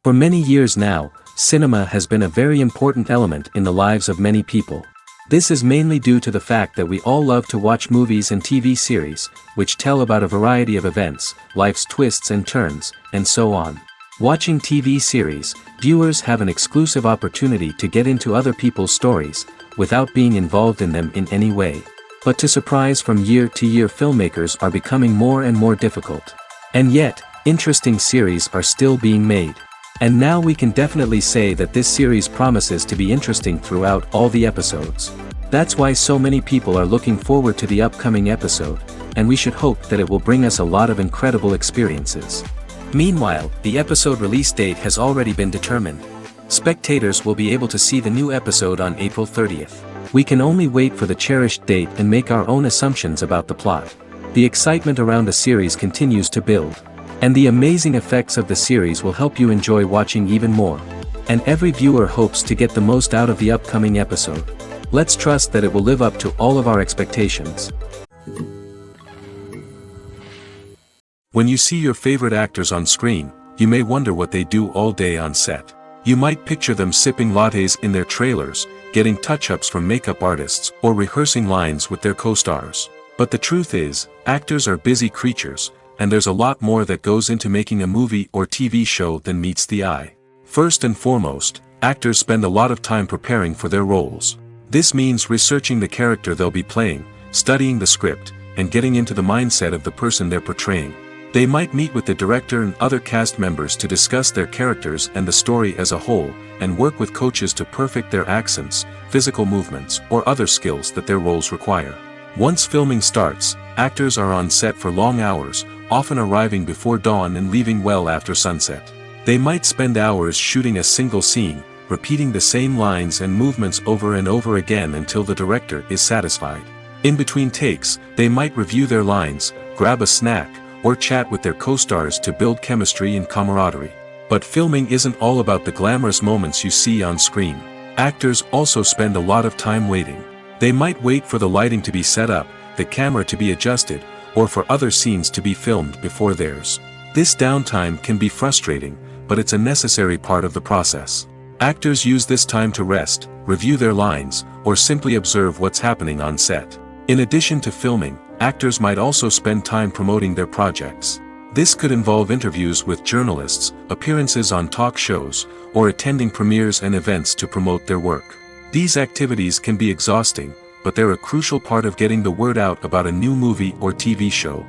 For many years now, cinema has been a very important element in the lives of many people. This is mainly due to the fact that we all love to watch movies and TV series, which tell about a variety of events, life's twists and turns, and so on. Watching TV series, viewers have an exclusive opportunity to get into other people's stories, without being involved in them in any way. But to surprise from year to year, filmmakers are becoming more and more difficult. And yet, interesting series are still being made. And now we can definitely say that this series promises to be interesting throughout all the episodes. That's why so many people are looking forward to the upcoming episode, and we should hope that it will bring us a lot of incredible experiences. Meanwhile, the episode release date has already been determined. Spectators will be able to see the new episode on April 30th. We can only wait for the cherished date and make our own assumptions about the plot. The excitement around the series continues to build. And the amazing effects of the series will help you enjoy watching even more. And every viewer hopes to get the most out of the upcoming episode. Let's trust that it will live up to all of our expectations. When you see your favorite actors on screen, you may wonder what they do all day on set. You might picture them sipping lattes in their trailers, getting touch-ups from makeup artists, or rehearsing lines with their co-stars. But the truth is, actors are busy creatures, and there's a lot more that goes into making a movie or TV show than meets the eye. First and foremost, actors spend a lot of time preparing for their roles. This means researching the character they'll be playing, studying the script, and getting into the mindset of the person they're portraying. They might meet with the director and other cast members to discuss their characters and the story as a whole, and work with coaches to perfect their accents, physical movements, or other skills that their roles require. Once filming starts, actors are on set for long hours, often arriving before dawn and leaving well after sunset. They might spend hours shooting a single scene, repeating the same lines and movements over and over again until the director is satisfied. In between takes, they might review their lines, grab a snack, or chat with their co-stars to build chemistry and camaraderie. But filming isn't all about the glamorous moments you see on screen. Actors also spend a lot of time waiting. They might wait for the lighting to be set up, the camera to be adjusted, or for other scenes to be filmed before theirs. This downtime can be frustrating, but it's a necessary part of the process. Actors use this time to rest, review their lines, or simply observe what's happening on set. In addition to filming, actors might also spend time promoting their projects. This could involve interviews with journalists, appearances on talk shows, or attending premieres and events to promote their work. These activities can be exhausting, but they're a crucial part of getting the word out about a new movie or TV show.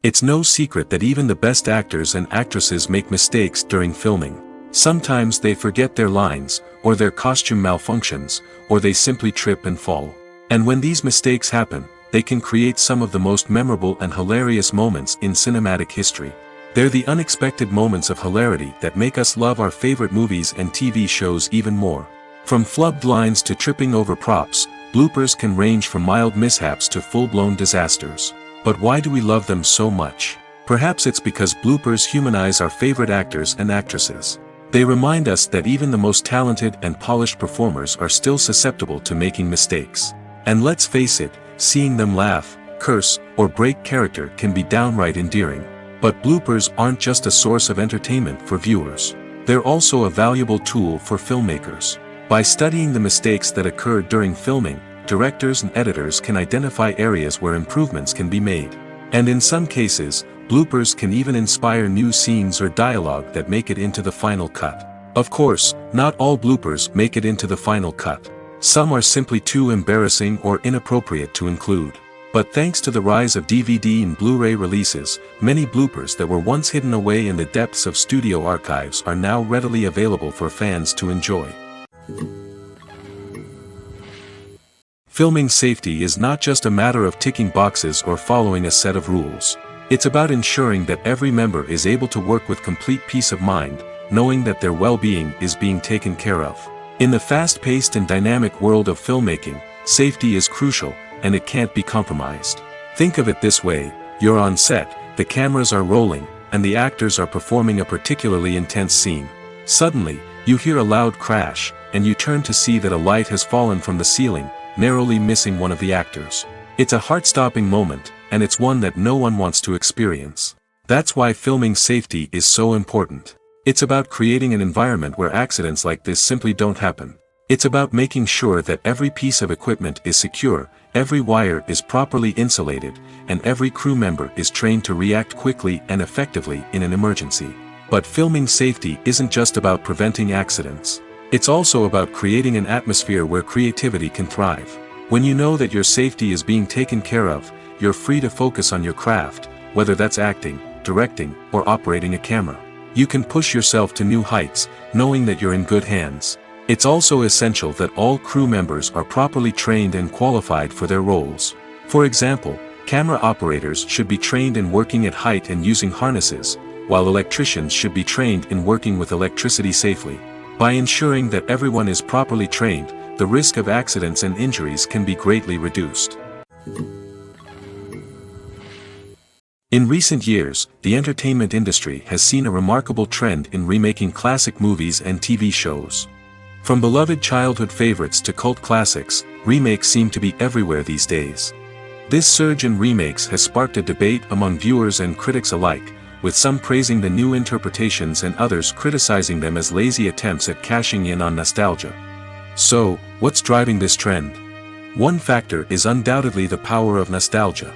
It's no secret that even the best actors and actresses make mistakes during filming. Sometimes they forget their lines, or their costume malfunctions, or they simply trip and fall. And when these mistakes happen, they can create some of the most memorable and hilarious moments in cinematic history. They're the unexpected moments of hilarity that make us love our favorite movies and TV shows even more. From flubbed lines to tripping over props, bloopers can range from mild mishaps to full-blown disasters. But why do we love them so much? Perhaps it's because bloopers humanize our favorite actors and actresses. They remind us that even the most talented and polished performers are still susceptible to making mistakes. And let's face it, seeing them laugh, curse, or break character can be downright endearing. But bloopers aren't just a source of entertainment for viewers. They're also a valuable tool for filmmakers. By studying the mistakes that occurred during filming, directors and editors can identify areas where improvements can be made. And in some cases, Bloopers can even inspire new scenes or dialogue that make it into the final cut. Of course, not all bloopers make it into the final cut. Some are simply too embarrassing or inappropriate to include. But thanks to the rise of DVD and Blu-ray releases, many bloopers that were once hidden away in the depths of studio archives are now readily available for fans to enjoy. Filming safety is not just a matter of ticking boxes or following a set of rules. It's about ensuring that every member is able to work with complete peace of mind, knowing that their well-being is being taken care of. In the fast-paced and dynamic world of filmmaking, safety is crucial, and it can't be compromised. Think of it this way: you're on set, the cameras are rolling, and the actors are performing a particularly intense scene. Suddenly, you hear a loud crash, and you turn to see that a light has fallen from the ceiling, narrowly missing one of the actors. It's a heart-stopping moment, and it's one that no one wants to experience. That's why filming safety is so important. It's about creating an environment where accidents like this simply don't happen. It's about making sure that every piece of equipment is secure, every wire is properly insulated, and every crew member is trained to react quickly and effectively in an emergency. But filming safety isn't just about preventing accidents. It's also about creating an atmosphere where creativity can thrive. When you know that your safety is being taken care of, you're free to focus on your craft, whether that's acting, directing, or operating a camera. You can push yourself to new heights, knowing that you're in good hands. It's also essential that all crew members are properly trained and qualified for their roles. For example, camera operators should be trained in working at height and using harnesses, while electricians should be trained in working with electricity safely. By ensuring that everyone is properly trained, the risk of accidents and injuries can be greatly reduced. In recent years, the entertainment industry has seen a remarkable trend in remaking classic movies and TV shows. From beloved childhood favorites to cult classics, remakes seem to be everywhere these days. This surge in remakes has sparked a debate among viewers and critics alike, with some praising the new interpretations and others criticizing them as lazy attempts at cashing in on nostalgia. So, what's driving this trend? One factor is undoubtedly the power of nostalgia.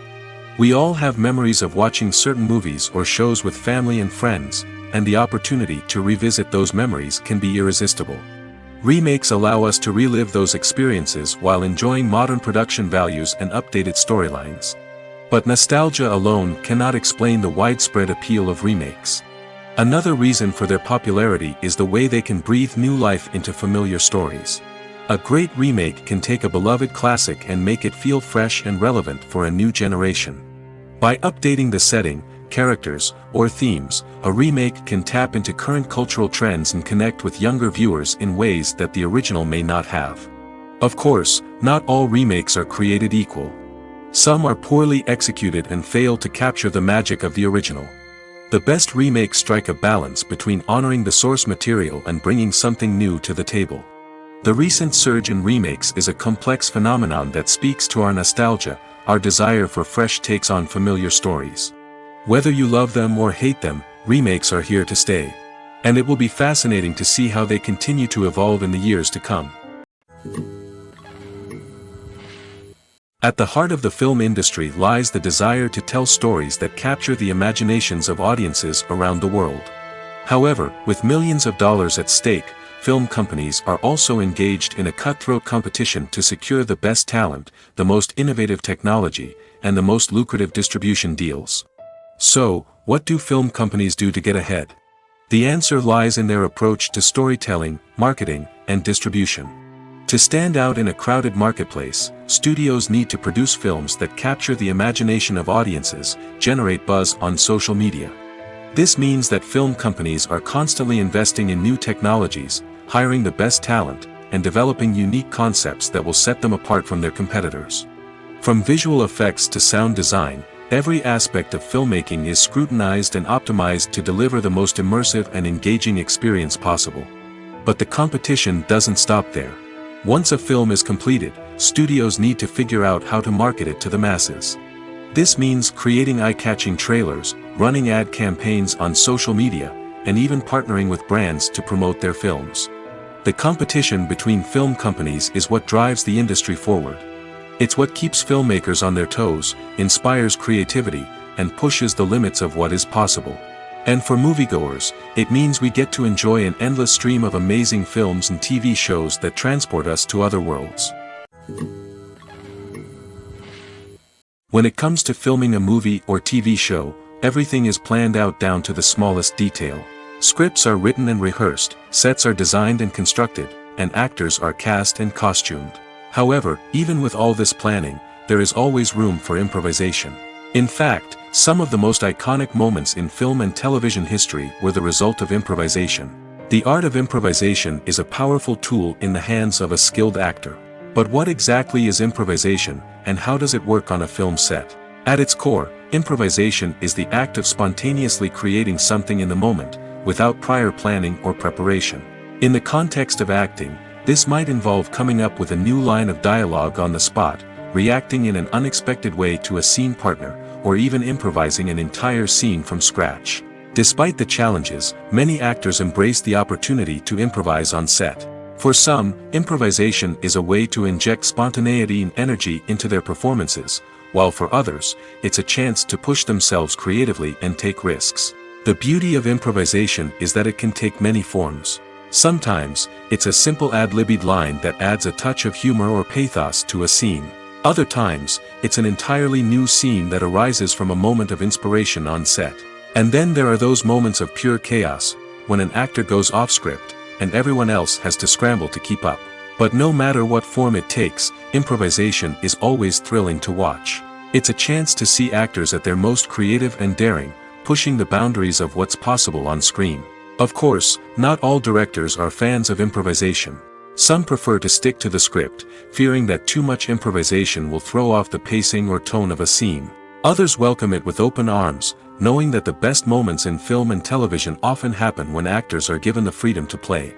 We all have memories of watching certain movies or shows with family and friends, and the opportunity to revisit those memories can be irresistible. Remakes allow us to relive those experiences while enjoying modern production values and updated storylines. But nostalgia alone cannot explain the widespread appeal of remakes. Another reason for their popularity is the way they can breathe new life into familiar stories. A great remake can take a beloved classic and make it feel fresh and relevant for a new generation. By updating the setting, characters, or themes, a remake can tap into current cultural trends and connect with younger viewers in ways that the original may not have. Of course, not all remakes are created equal. Some are poorly executed and fail to capture the magic of the original. The best remakes strike a balance between honoring the source material and bringing something new to the table. The recent surge in remakes is a complex phenomenon that speaks to our nostalgia, our desire for fresh takes on familiar stories. Whether you love them or hate them, remakes are here to stay. And it will be fascinating to see how they continue to evolve in the years to come. At the heart of the film industry lies the desire to tell stories that capture the imaginations of audiences around the world. However, with millions of dollars at stake, film companies are also engaged in a cutthroat competition to secure the best talent, the most innovative technology, and the most lucrative distribution deals. So, what do film companies do to get ahead? The answer lies in their approach to storytelling, marketing, and distribution. To stand out in a crowded marketplace, studios need to produce films that capture the imagination of audiences, generate buzz on social media. This means that film companies are constantly investing in new technologies, hiring the best talent, and developing unique concepts that will set them apart from their competitors. From visual effects to sound design, every aspect of filmmaking is scrutinized and optimized to deliver the most immersive and engaging experience possible. But the competition doesn't stop there. Once a film is completed, studios need to figure out how to market it to the masses. This means creating eye-catching trailers, running ad campaigns on social media, and even partnering with brands to promote their films. The competition between film companies is what drives the industry forward. It's what keeps filmmakers on their toes, inspires creativity, and pushes the limits of what is possible. And for moviegoers, it means we get to enjoy an endless stream of amazing films and TV shows that transport us to other worlds. When it comes to filming a movie or TV show, everything is planned out down to the smallest detail. Scripts are written and rehearsed, sets are designed and constructed, and actors are cast and costumed. However, even with all this planning, there is always room for improvisation. In fact, some of the most iconic moments in film and television history were the result of improvisation. The art of improvisation is a powerful tool in the hands of a skilled actor. But what exactly is improvisation, and how does it work on a film set? At its core, improvisation is the act of spontaneously creating something in the moment, without prior planning or preparation. In the context of acting, this might involve coming up with a new line of dialogue on the spot, reacting in an unexpected way to a scene partner, or even improvising an entire scene from scratch. Despite the challenges, many actors embrace the opportunity to improvise on set. For some, improvisation is a way to inject spontaneity and energy into their performances, while for others, it's a chance to push themselves creatively and take risks. The beauty of improvisation is that it can take many forms. Sometimes, it's a simple ad-libbed line that adds a touch of humor or pathos to a scene. Other times, it's an entirely new scene that arises from a moment of inspiration on set. And then there are those moments of pure chaos, when an actor goes off script, and everyone else has to scramble to keep up. But no matter what form it takes, improvisation is always thrilling to watch. It's a chance to see actors at their most creative and daring, pushing the boundaries of what's possible on screen. Of course, not all directors are fans of improvisation. Some prefer to stick to the script, fearing that too much improvisation will throw off the pacing or tone of a scene. Others welcome it with open arms, knowing that the best moments in film and television often happen when actors are given the freedom to play.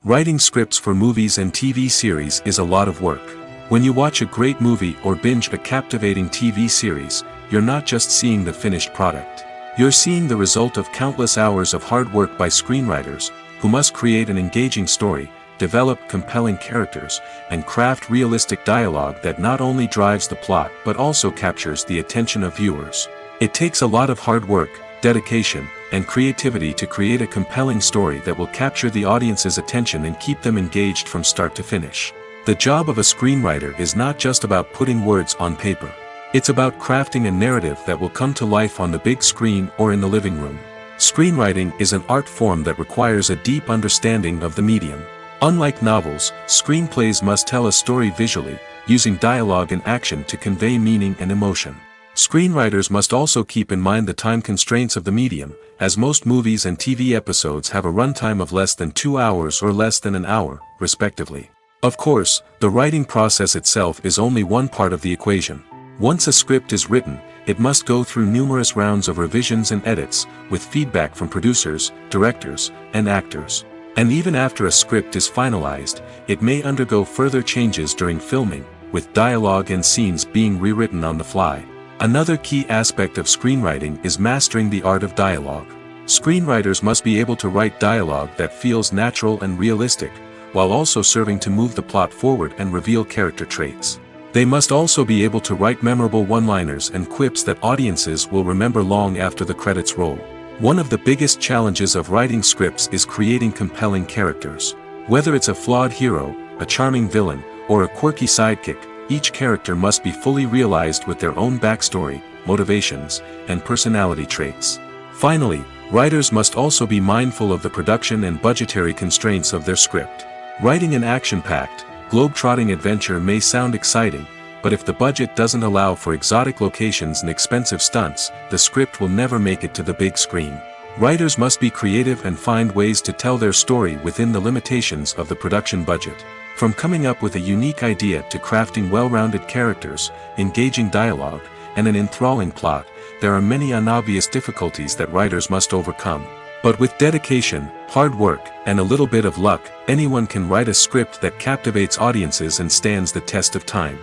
Writing scripts for movies and TV series is a lot of work. When you watch a great movie or binge a captivating TV series, you're not just seeing the finished product. You're seeing the result of countless hours of hard work by screenwriters, who must create an engaging story, develop compelling characters, and craft realistic dialogue that not only drives the plot but also captures the attention of viewers. It takes a lot of hard work, dedication, and creativity to create a compelling story that will capture the audience's attention and keep them engaged from start to finish. The job of a screenwriter is not just about putting words on paper. It's about crafting a narrative that will come to life on the big screen or in the living room. Screenwriting is an art form that requires a deep understanding of the medium. Unlike novels, screenplays must tell a story visually, using dialogue and action to convey meaning and emotion. Screenwriters must also keep in mind the time constraints of the medium, as most movies and TV episodes have a runtime of less than 2 hours or less than an hour, respectively. Of course, the writing process itself is only one part of the equation. Once a script is written, it must go through numerous rounds of revisions and edits, with feedback from producers, directors, and actors. And even after a script is finalized, it may undergo further changes during filming, with dialogue and scenes being rewritten on the fly. Another key aspect of screenwriting is mastering the art of dialogue. Screenwriters must be able to write dialogue that feels natural and realistic, while also serving to move the plot forward and reveal character traits. They must also be able to write memorable one-liners and quips that audiences will remember long after the credits roll. One of the biggest challenges of writing scripts is creating compelling characters. Whether it's a flawed hero, a charming villain, or a quirky sidekick, each character must be fully realized with their own backstory, motivations, and personality traits. Finally, writers must also be mindful of the production and budgetary constraints of their script. Writing an action-packed, globe-trotting adventure may sound exciting, but if the budget doesn't allow for exotic locations and expensive stunts, the script will never make it to the big screen. Writers must be creative and find ways to tell their story within the limitations of the production budget. From coming up with a unique idea to crafting well-rounded characters, engaging dialogue, and an enthralling plot, there are many unobvious difficulties that writers must overcome. But with dedication, hard work, and a little bit of luck, anyone can write a script that captivates audiences and stands the test of time.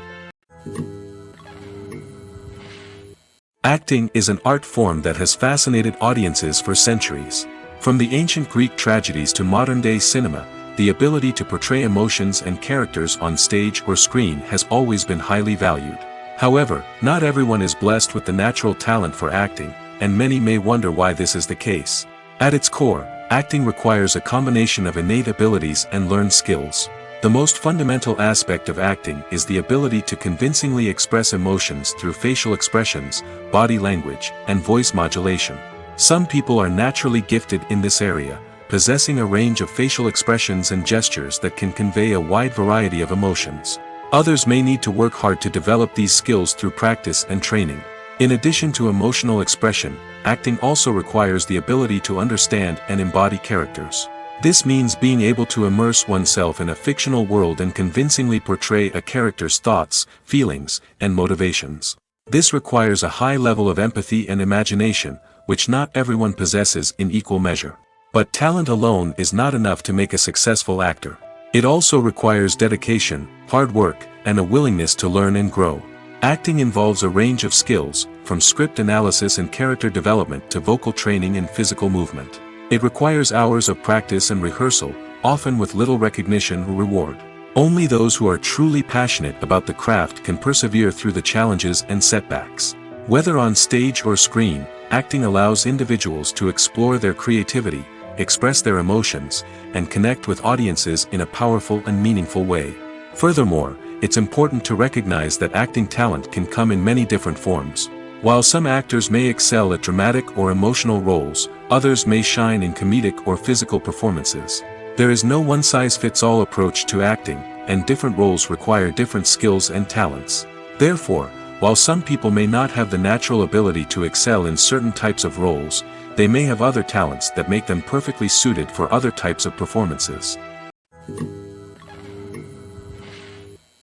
Acting is an art form that has fascinated audiences for centuries. From the ancient Greek tragedies to modern-day cinema, the ability to portray emotions and characters on stage or screen has always been highly valued. However, not everyone is blessed with the natural talent for acting, and many may wonder why this is the case. At its core, acting requires a combination of innate abilities and learned skills. The most fundamental aspect of acting is the ability to convincingly express emotions through facial expressions, body language, and voice modulation. Some people are naturally gifted in this area, possessing a range of facial expressions and gestures that can convey a wide variety of emotions. Others may need to work hard to develop these skills through practice and training. In addition to emotional expression, acting also requires the ability to understand and embody characters. This means being able to immerse oneself in a fictional world and convincingly portray a character's thoughts, feelings, and motivations. This requires a high level of empathy and imagination, which not everyone possesses in equal measure. But talent alone is not enough to make a successful actor. It also requires dedication, hard work, and a willingness to learn and grow. Acting involves a range of skills, from script analysis and character development to vocal training and physical movement. It requires hours of practice and rehearsal, often with little recognition or reward. Only those who are truly passionate about the craft can persevere through the challenges and setbacks. Whether on stage or screen, acting allows individuals to explore their creativity, express their emotions, and connect with audiences in a powerful and meaningful way. Furthermore, it's important to recognize that acting talent can come in many different forms. While some actors may excel at dramatic or emotional roles, others may shine in comedic or physical performances. There is no one-size-fits-all approach to acting, and different roles require different skills and talents. Therefore, while some people may not have the natural ability to excel in certain types of roles, they may have other talents that make them perfectly suited for other types of performances.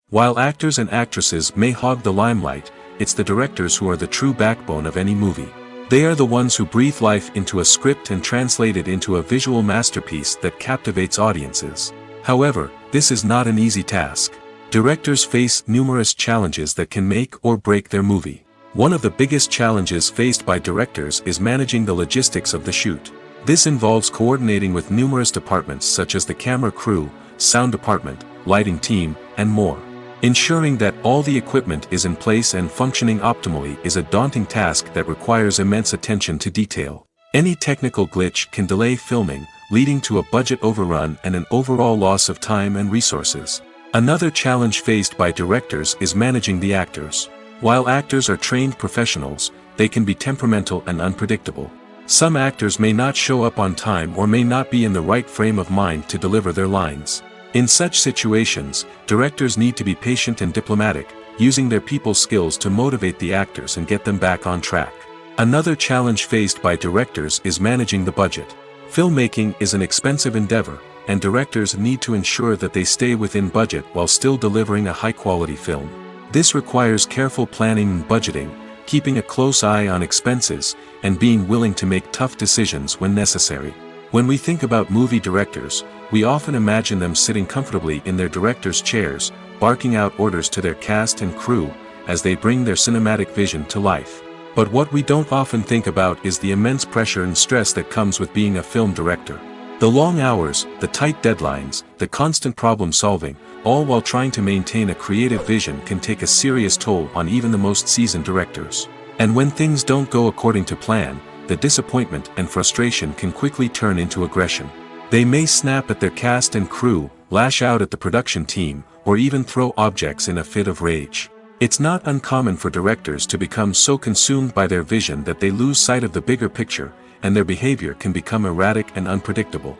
While actors and actresses may hog the limelight, it's the directors who are the true backbone of any movie. They are the ones who breathe life into a script and translate it into a visual masterpiece that captivates audiences. However, this is not an easy task. Directors face numerous challenges that can make or break their movie. One of the biggest challenges faced by directors is managing the logistics of the shoot. This involves coordinating with numerous departments such as the camera crew, sound department, lighting team, and more. Ensuring that all the equipment is in place and functioning optimally is a daunting task that requires immense attention to detail. Any technical glitch can delay filming, leading to a budget overrun and an overall loss of time and resources. Another challenge faced by directors is managing the actors. While actors are trained professionals, they can be temperamental and unpredictable. Some actors may not show up on time or may not be in the right frame of mind to deliver their lines. In such situations, directors need to be patient and diplomatic, using their people skills to motivate the actors and get them back on track. Another challenge faced by directors is managing the budget. Filmmaking is an expensive endeavor, and directors need to ensure that they stay within budget while still delivering a high-quality film. This requires careful planning and budgeting, keeping a close eye on expenses, and being willing to make tough decisions when necessary. When we think about movie directors, we often imagine them sitting comfortably in their director's chairs, barking out orders to their cast and crew, as they bring their cinematic vision to life. But what we don't often think about is the immense pressure and stress that comes with being a film director. The long hours, the tight deadlines, the constant problem solving, all while trying to maintain a creative vision can take a serious toll on even the most seasoned directors. And when things don't go according to plan, the disappointment and frustration can quickly turn into aggression. They may snap at their cast and crew, lash out at the production team, or even throw objects in a fit of rage. It's not uncommon for directors to become so consumed by their vision that they lose sight of the bigger picture, and their behavior can become erratic and unpredictable.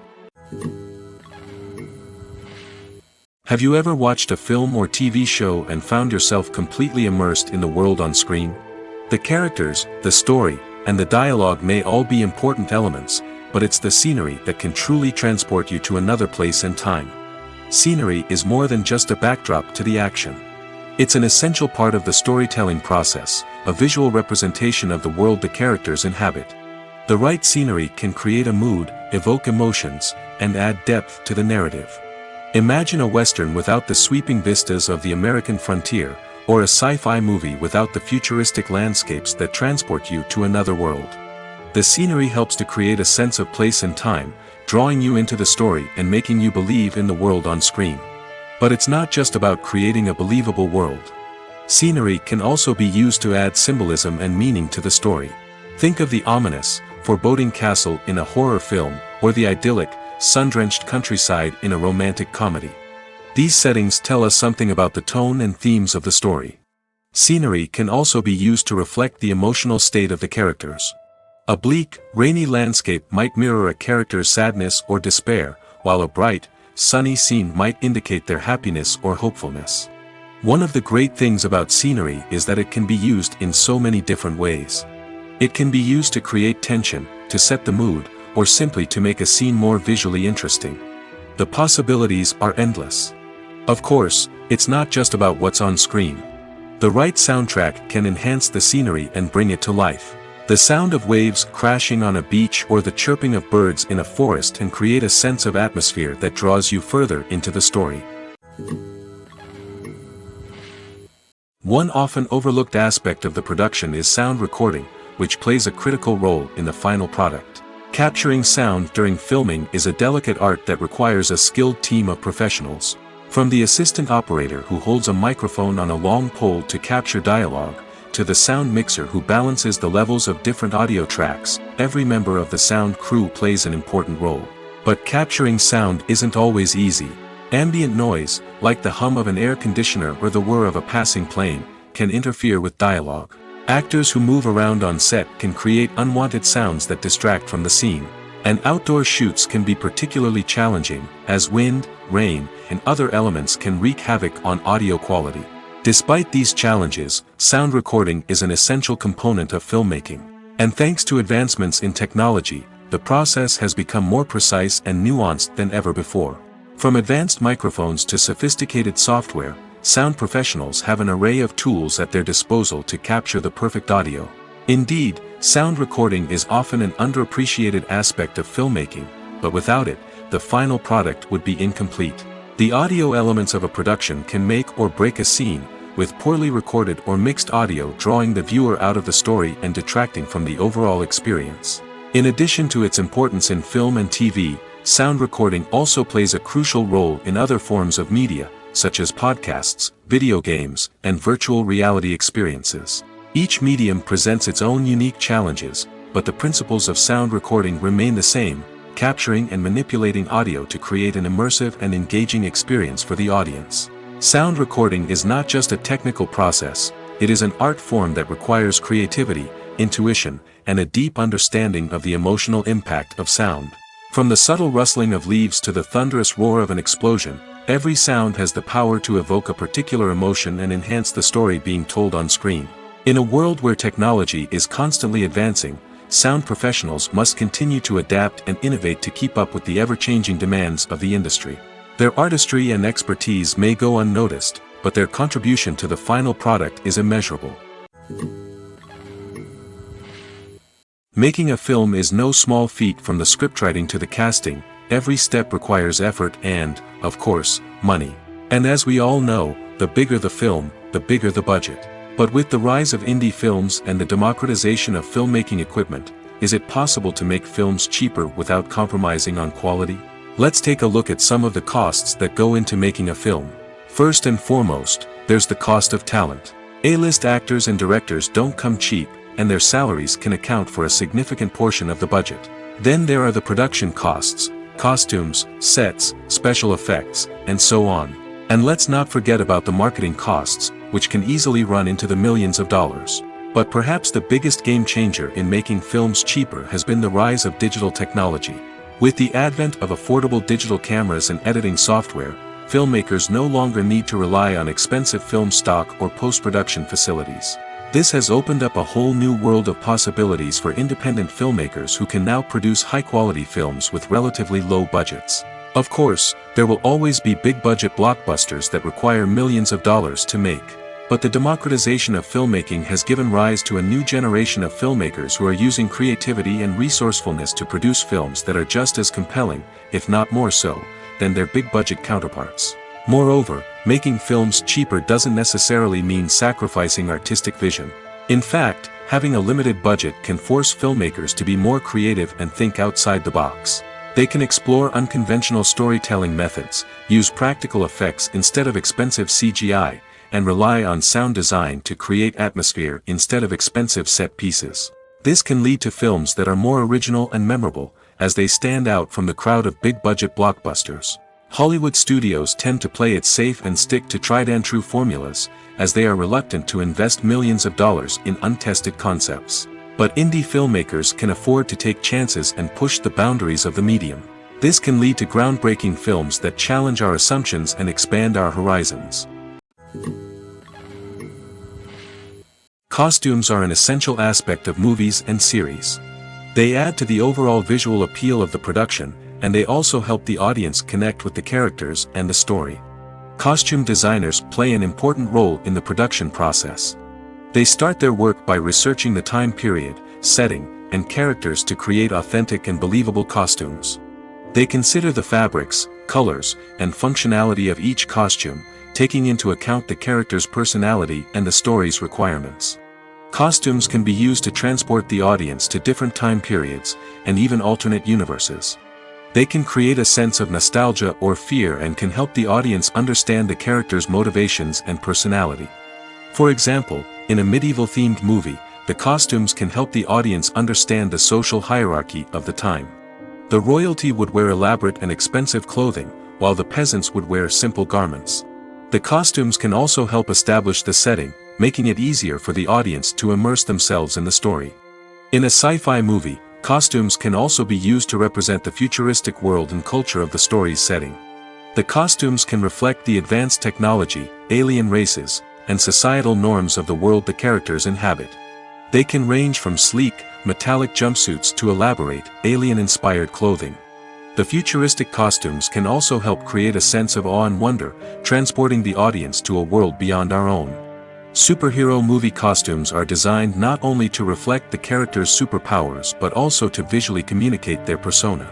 Have you ever watched a film or TV show and found yourself completely immersed in the world on screen? The characters, the story, and the dialogue may all be important elements, but it's the scenery that can truly transport you to another place and time. Scenery is more than just a backdrop to the action. It's an essential part of the storytelling process, a visual representation of the world the characters inhabit. The right scenery can create a mood, evoke emotions, and add depth to the narrative. Imagine a Western without the sweeping vistas of the American frontier, or a sci-fi movie without the futuristic landscapes that transport you to another world. The scenery helps to create a sense of place and time, drawing you into the story and making you believe in the world on screen. But it's not just about creating a believable world. Scenery can also be used to add symbolism and meaning to the story. Think of the ominous, foreboding castle in a horror film, or the idyllic, sun-drenched countryside in a romantic comedy. These settings tell us something about the tone and themes of the story. Scenery can also be used to reflect the emotional state of the characters. A bleak, rainy landscape might mirror a character's sadness or despair, while a bright, sunny scene might indicate their happiness or hopefulness. One of the great things about scenery is that it can be used in so many different ways. It can be used to create tension, to set the mood, or simply to make a scene more visually interesting. The possibilities are endless. Of course, it's not just about what's on screen. The right soundtrack can enhance the scenery and bring it to life. The sound of waves crashing on a beach or the chirping of birds in a forest can create a sense of atmosphere that draws you further into the story. One often overlooked aspect of the production is sound recording, which plays a critical role in the final product. Capturing sound during filming is a delicate art that requires a skilled team of professionals. From the assistant operator who holds a microphone on a long pole to capture dialogue, to the sound mixer who balances the levels of different audio tracks, every member of the sound crew plays an important role. But capturing sound isn't always easy. Ambient noise, like the hum of an air conditioner or the whir of a passing plane, can interfere with dialogue. Actors who move around on set can create unwanted sounds that distract from the scene. And outdoor shoots can be particularly challenging, as wind, rain, and other elements can wreak havoc on audio quality. Despite these challenges, sound recording is an essential component of filmmaking. And thanks to advancements in technology, the process has become more precise and nuanced than ever before. From advanced microphones to sophisticated software, sound professionals have an array of tools at their disposal to capture the perfect audio. Indeed, sound recording is often an underappreciated aspect of filmmaking, but without it, the final product would be incomplete. The audio elements of a production can make or break a scene, with poorly recorded or mixed audio drawing the viewer out of the story and detracting from the overall experience. In addition to its importance in film and TV, sound recording also plays a crucial role in other forms of media, such as podcasts, video games, and virtual reality experiences. Each medium presents its own unique challenges, but the principles of sound recording remain the same, capturing and manipulating audio to create an immersive and engaging experience for the audience. Sound recording is not just a technical process, it is an art form that requires creativity, intuition, and a deep understanding of the emotional impact of sound. From the subtle rustling of leaves to the thunderous roar of an explosion, every sound has the power to evoke a particular emotion and enhance the story being told on screen. In a world where technology is constantly advancing, sound professionals must continue to adapt and innovate to keep up with the ever-changing demands of the industry. Their artistry and expertise may go unnoticed, but their contribution to the final product is immeasurable. Making a film is no small feat. From the scriptwriting to the casting, every step requires effort and, of course, money. And as we all know, the bigger the film, the bigger the budget. But with the rise of indie films and the democratization of filmmaking equipment, is it possible to make films cheaper without compromising on quality? Let's take a look at some of the costs that go into making a film. First and foremost, there's the cost of talent. A-list actors and directors don't come cheap, and their salaries can account for a significant portion of the budget. Then there are the production costs, costumes, sets, special effects, and so on. And let's not forget about the marketing costs, which can easily run into the millions of dollars. But perhaps the biggest game changer in making films cheaper has been the rise of digital technology. With the advent of affordable digital cameras and editing software, filmmakers no longer need to rely on expensive film stock or post-production facilities. This has opened up a whole new world of possibilities for independent filmmakers who can now produce high-quality films with relatively low budgets. Of course, there will always be big-budget blockbusters that require millions of dollars to make. But the democratization of filmmaking has given rise to a new generation of filmmakers who are using creativity and resourcefulness to produce films that are just as compelling, if not more so, than their big-budget counterparts. Moreover, making films cheaper doesn't necessarily mean sacrificing artistic vision. In fact, having a limited budget can force filmmakers to be more creative and think outside the box. They can explore unconventional storytelling methods, use practical effects instead of expensive CGI, and rely on sound design to create atmosphere instead of expensive set pieces. This can lead to films that are more original and memorable, as they stand out from the crowd of big-budget blockbusters. Hollywood studios tend to play it safe and stick to tried-and-true formulas, as they are reluctant to invest millions of dollars in untested concepts. But indie filmmakers can afford to take chances and push the boundaries of the medium. This can lead to groundbreaking films that challenge our assumptions and expand our horizons. Costumes are an essential aspect of movies and series. They add to the overall visual appeal of the production, and they also help the audience connect with the characters and the story. Costume designers play an important role in the production process. They start their work by researching the time period, setting, and characters to create authentic and believable costumes. They consider the fabrics, colors, and functionality of each costume, taking into account the character's personality and the story's requirements. Costumes can be used to transport the audience to different time periods, and even alternate universes. They can create a sense of nostalgia or fear and can help the audience understand the character's motivations and personality. For example, in a medieval-themed movie, the costumes can help the audience understand the social hierarchy of the time. The royalty would wear elaborate and expensive clothing, while the peasants would wear simple garments. The costumes can also help establish the setting, making it easier for the audience to immerse themselves in the story. In a sci-fi movie, costumes can also be used to represent the futuristic world and culture of the story's setting. The costumes can reflect the advanced technology, alien races, and societal norms of the world the characters inhabit. They can range from sleek, metallic jumpsuits to elaborate, alien-inspired clothing. The futuristic costumes can also help create a sense of awe and wonder, transporting the audience to a world beyond our own. Superhero movie costumes are designed not only to reflect the character's superpowers but also to visually communicate their persona.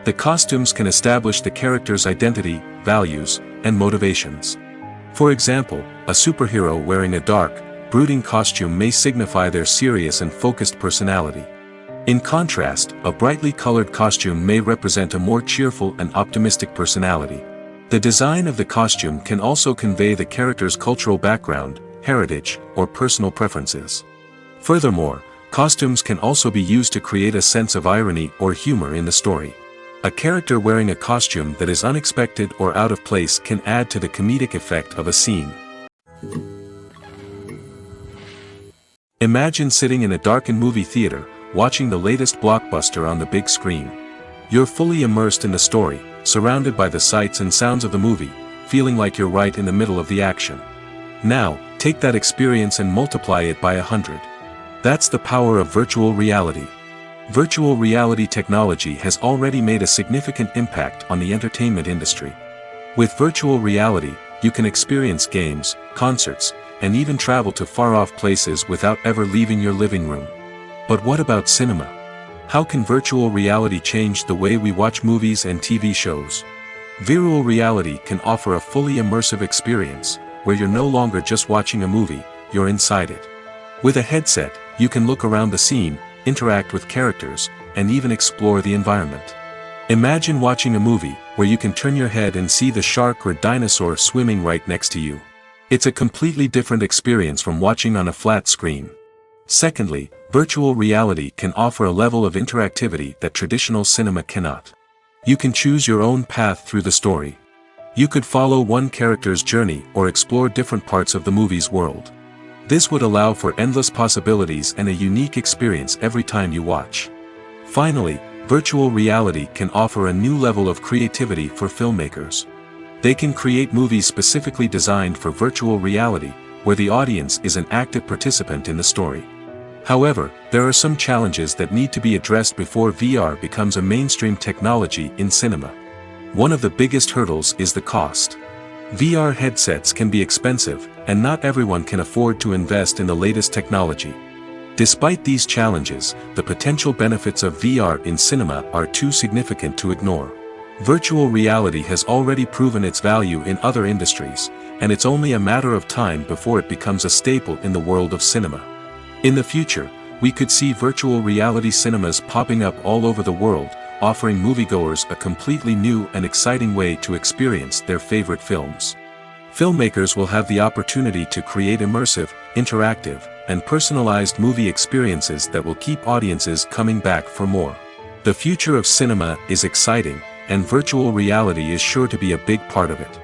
The costumes can establish the character's identity, values, and motivations. For example, a superhero wearing a dark, brooding costume may signify their serious and focused personality. In contrast, a brightly colored costume may represent a more cheerful and optimistic personality. The design of the costume can also convey the character's cultural background, heritage, or personal preferences. Furthermore, costumes can also be used to create a sense of irony or humor in the story. A character wearing a costume that is unexpected or out of place can add to the comedic effect of a scene. Imagine sitting in a darkened movie theater, watching the latest blockbuster on the big screen. You're fully immersed in the story, surrounded by the sights and sounds of the movie, feeling like you're right in the middle of the action. Now, take that experience and multiply it by 100. That's the power of virtual reality. Virtual reality technology has already made a significant impact on the entertainment industry. With virtual reality, you can experience games, concerts, and even travel to far-off places without ever leaving your living room. But what about cinema? How can virtual reality change the way we watch movies and TV shows? Virtual reality can offer a fully immersive experience, where you're no longer just watching a movie, you're inside it. With a headset, you can look around the scene, interact with characters, and even explore the environment. Imagine watching a movie where you can turn your head and see the shark or dinosaur swimming right next to you. It's a completely different experience from watching on a flat screen. Secondly, virtual reality can offer a level of interactivity that traditional cinema cannot. You can choose your own path through the story. You could follow one character's journey or explore different parts of the movie's world. This would allow for endless possibilities and a unique experience every time you watch. Finally, virtual reality can offer a new level of creativity for filmmakers. They can create movies specifically designed for virtual reality, where the audience is an active participant in the story. However, there are some challenges that need to be addressed before VR becomes a mainstream technology in cinema. One of the biggest hurdles is the cost. VR headsets can be expensive, and not everyone can afford to invest in the latest technology. Despite these challenges, the potential benefits of VR in cinema are too significant to ignore. Virtual reality has already proven its value in other industries, and it's only a matter of time before it becomes a staple in the world of cinema. In the future, we could see virtual reality cinemas popping up all over the world, offering moviegoers a completely new and exciting way to experience their favorite films. Filmmakers will have the opportunity to create immersive, interactive, and personalized movie experiences that will keep audiences coming back for more. The future of cinema is exciting, and virtual reality is sure to be a big part of it.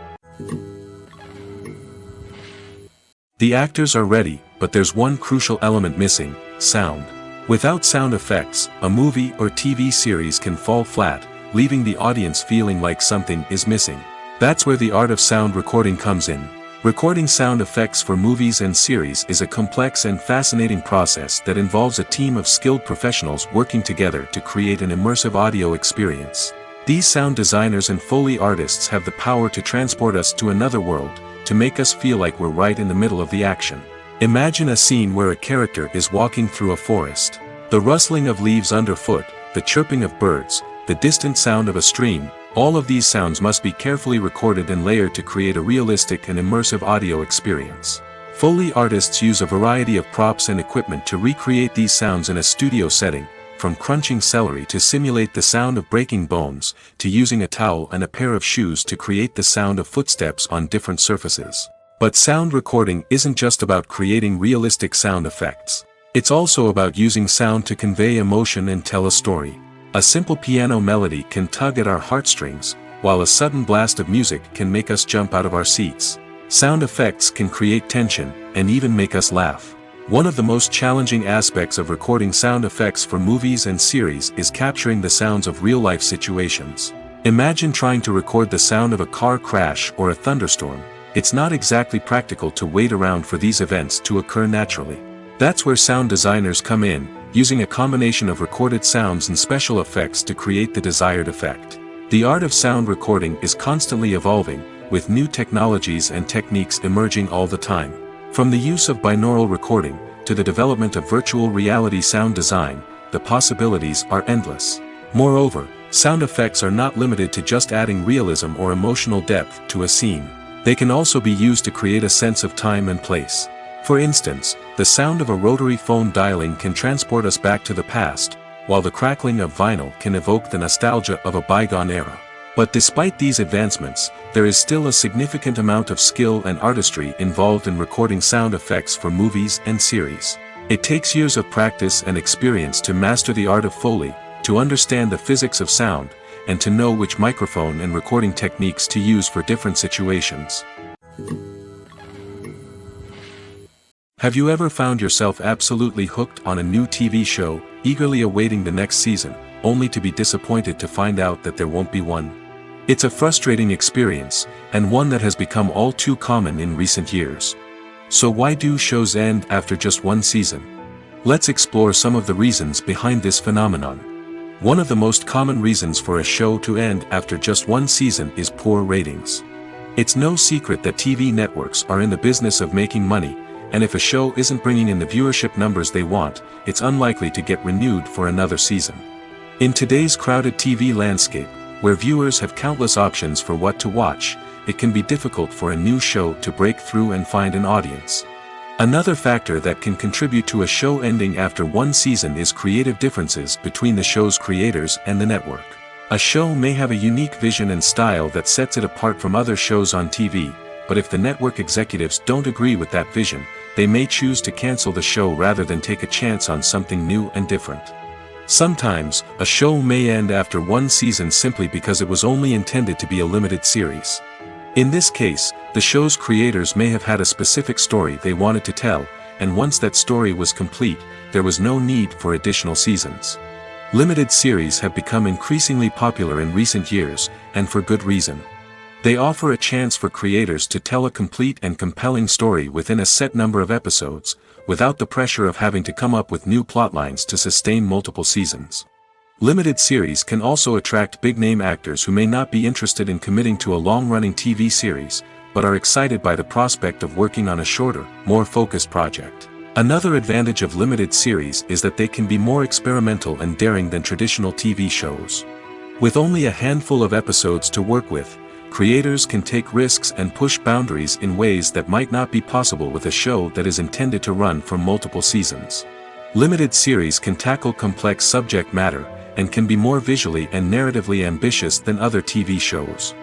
The actors are ready, but there's one crucial element missing: sound. Without sound effects, a movie or TV series can fall flat, leaving the audience feeling like something is missing. That's where the art of sound recording comes in. Recording sound effects for movies and series is a complex and fascinating process that involves a team of skilled professionals working together to create an immersive audio experience. These sound designers and Foley artists have the power to transport us to another world, to make us feel like we're right in the middle of the action. Imagine a scene where a character is walking through a forest. The rustling of leaves underfoot, the chirping of birds, the distant sound of a stream, all of these sounds must be carefully recorded and layered to create a realistic and immersive audio experience. Foley artists use a variety of props and equipment to recreate these sounds in a studio setting, from crunching celery to simulate the sound of breaking bones, to using a towel and a pair of shoes to create the sound of footsteps on different surfaces. But sound recording isn't just about creating realistic sound effects. It's also about using sound to convey emotion and tell a story. A simple piano melody can tug at our heartstrings, while a sudden blast of music can make us jump out of our seats. Sound effects can create tension, and even make us laugh. One of the most challenging aspects of recording sound effects for movies and series is capturing the sounds of real-life situations. Imagine trying to record the sound of a car crash or a thunderstorm. It's not exactly practical to wait around for these events to occur naturally. That's where sound designers come in, using a combination of recorded sounds and special effects to create the desired effect. The art of sound recording is constantly evolving, with new technologies and techniques emerging all the time. From the use of binaural recording, to the development of virtual reality sound design, the possibilities are endless. Moreover, sound effects are not limited to just adding realism or emotional depth to a scene. They can also be used to create a sense of time and place. For instance, the sound of a rotary phone dialing can transport us back to the past, while the crackling of vinyl can evoke the nostalgia of a bygone era. But despite these advancements, there is still a significant amount of skill and artistry involved in recording sound effects for movies and series. It takes years of practice and experience to master the art of Foley, to understand the physics of sound, and to know which microphone and recording techniques to use for different situations. Have you ever found yourself absolutely hooked on a new TV show, eagerly awaiting the next season, only to be disappointed to find out that there won't be one? It's a frustrating experience, and one that has become all too common in recent years. So why do shows end after just one season? Let's explore some of the reasons behind this phenomenon. One of the most common reasons for a show to end after just one season is poor ratings. It's no secret that TV networks are in the business of making money, and if a show isn't bringing in the viewership numbers they want, it's unlikely to get renewed for another season. In today's crowded TV landscape, where viewers have countless options for what to watch, it can be difficult for a new show to break through and find an audience. Another factor that can contribute to a show ending after one season is creative differences between the show's creators and the network. A show may have a unique vision and style that sets it apart from other shows on TV, but if the network executives don't agree with that vision, they may choose to cancel the show rather than take a chance on something new and different. Sometimes, a show may end after one season simply because it was only intended to be a limited series. In this case, the show's creators may have had a specific story they wanted to tell, and once that story was complete, there was no need for additional seasons. Limited series have become increasingly popular in recent years, and for good reason. They offer a chance for creators to tell a complete and compelling story within a set number of episodes, without the pressure of having to come up with new plotlines to sustain multiple seasons. Limited series can also attract big-name actors who may not be interested in committing to a long-running TV series, but are excited by the prospect of working on a shorter, more focused project. Another advantage of limited series is that they can be more experimental and daring than traditional TV shows. With only a handful of episodes to work with, creators can take risks and push boundaries in ways that might not be possible with a show that is intended to run for multiple seasons. Limited series can tackle complex subject matter, and can be more visually and narratively ambitious than other TV shows.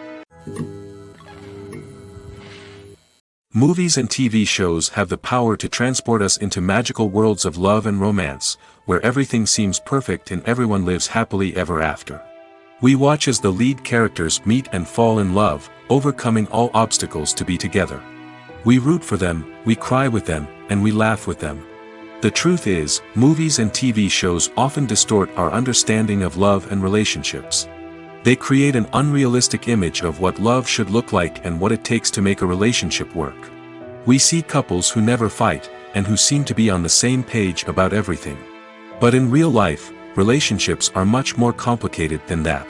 Movies and TV shows have the power to transport us into magical worlds of love and romance, where everything seems perfect and everyone lives happily ever after. We watch as the lead characters meet and fall in love, overcoming all obstacles to be together. We root for them, we cry with them, and we laugh with them. The truth is, movies and TV shows often distort our understanding of love and relationships. They create an unrealistic image of what love should look like and what it takes to make a relationship work. We see couples who never fight, and who seem to be on the same page about everything. But in real life, relationships are much more complicated than that.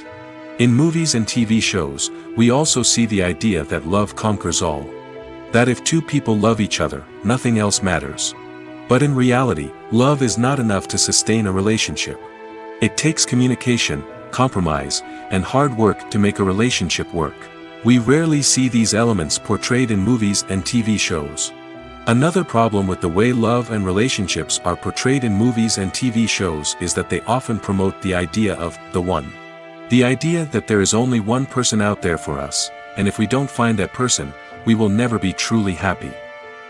In movies and TV shows, we also see the idea that love conquers all. That if two people love each other, nothing else matters. But in reality, love is not enough to sustain a relationship. It takes communication, compromise, and hard work to make a relationship work. We rarely see these elements portrayed in movies and TV shows. Another problem with the way love and relationships are portrayed in movies and TV shows is that they often promote the idea of the one. The idea that there is only one person out there for us, and if we don't find that person, we will never be truly happy.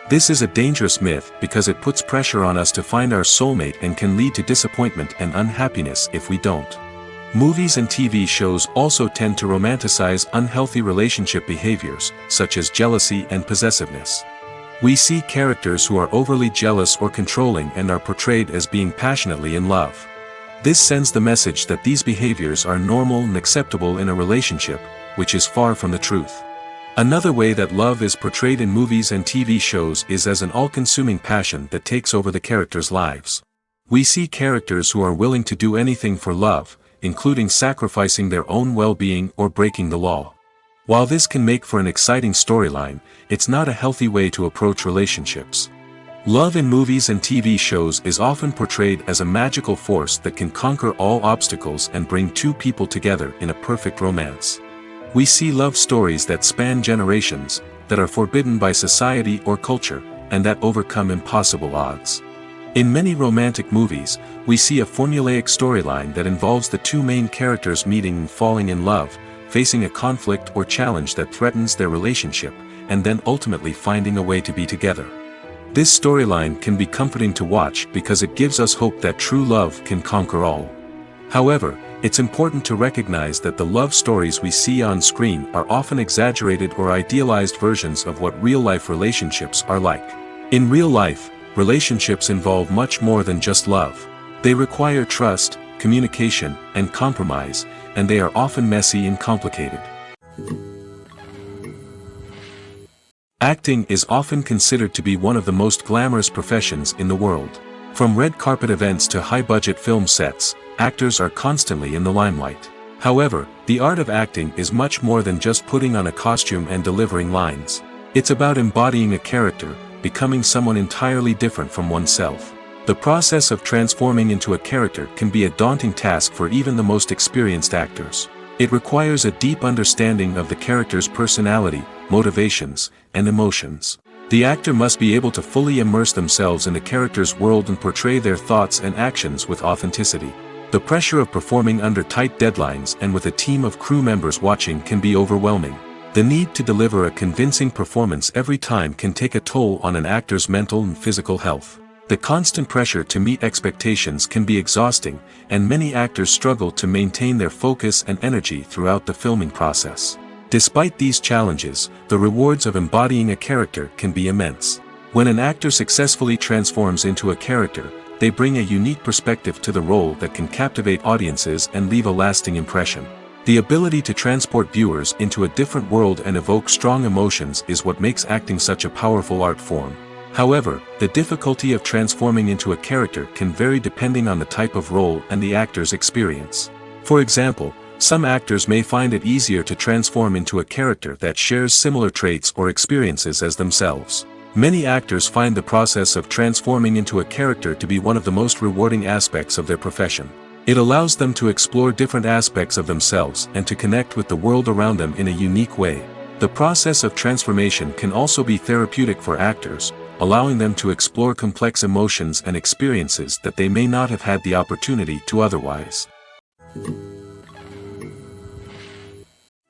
This is a dangerous myth because it puts pressure on us to find our soulmate and can lead to disappointment and unhappiness if we don't. Movies and TV shows also tend to romanticize unhealthy relationship behaviors, such as jealousy and possessiveness. We see characters who are overly jealous or controlling and are portrayed as being passionately in love. This sends the message that these behaviors are normal and acceptable in a relationship, which is far from the truth. Another way that love is portrayed in movies and TV shows is as an all-consuming passion that takes over the characters' lives. We see characters who are willing to do anything for love, including sacrificing their own well-being or breaking the law. While this can make for an exciting storyline, it's not a healthy way to approach relationships. Love in movies and TV shows is often portrayed as a magical force that can conquer all obstacles and bring two people together in a perfect romance. We see love stories that span generations, that are forbidden by society or culture, and that overcome impossible odds. In many romantic movies, we see a formulaic storyline that involves the two main characters meeting and falling in love, facing a conflict or challenge that threatens their relationship, and then ultimately finding a way to be together. This storyline can be comforting to watch because it gives us hope that true love can conquer all. However, it's important to recognize that the love stories we see on screen are often exaggerated or idealized versions of what real-life relationships are like. In real life, relationships involve much more than just love. They require trust, communication, and compromise, and they are often messy and complicated. Acting is often considered to be one of the most glamorous professions in the world. From red carpet events to high-budget film sets, actors are constantly in the limelight. However, the art of acting is much more than just putting on a costume and delivering lines. It's about embodying a character, becoming someone entirely different from oneself. The process of transforming into a character can be a daunting task for even the most experienced actors. It requires a deep understanding of the character's personality, motivations, and emotions. The actor must be able to fully immerse themselves in the character's world and portray their thoughts and actions with authenticity. The pressure of performing under tight deadlines and with a team of crew members watching can be overwhelming. The need to deliver a convincing performance every time can take a toll on an actor's mental and physical health. The constant pressure to meet expectations can be exhausting, and many actors struggle to maintain their focus and energy throughout the filming process. Despite these challenges, the rewards of embodying a character can be immense. When an actor successfully transforms into a character, they bring a unique perspective to the role that can captivate audiences and leave a lasting impression. The ability to transport viewers into a different world and evoke strong emotions is what makes acting such a powerful art form. However, the difficulty of transforming into a character can vary depending on the type of role and the actor's experience. For example, some actors may find it easier to transform into a character that shares similar traits or experiences as themselves. Many actors find the process of transforming into a character to be one of the most rewarding aspects of their profession. It allows them to explore different aspects of themselves and to connect with the world around them in a unique way. The process of transformation can also be therapeutic for actors, allowing them to explore complex emotions and experiences that they may not have had the opportunity to otherwise.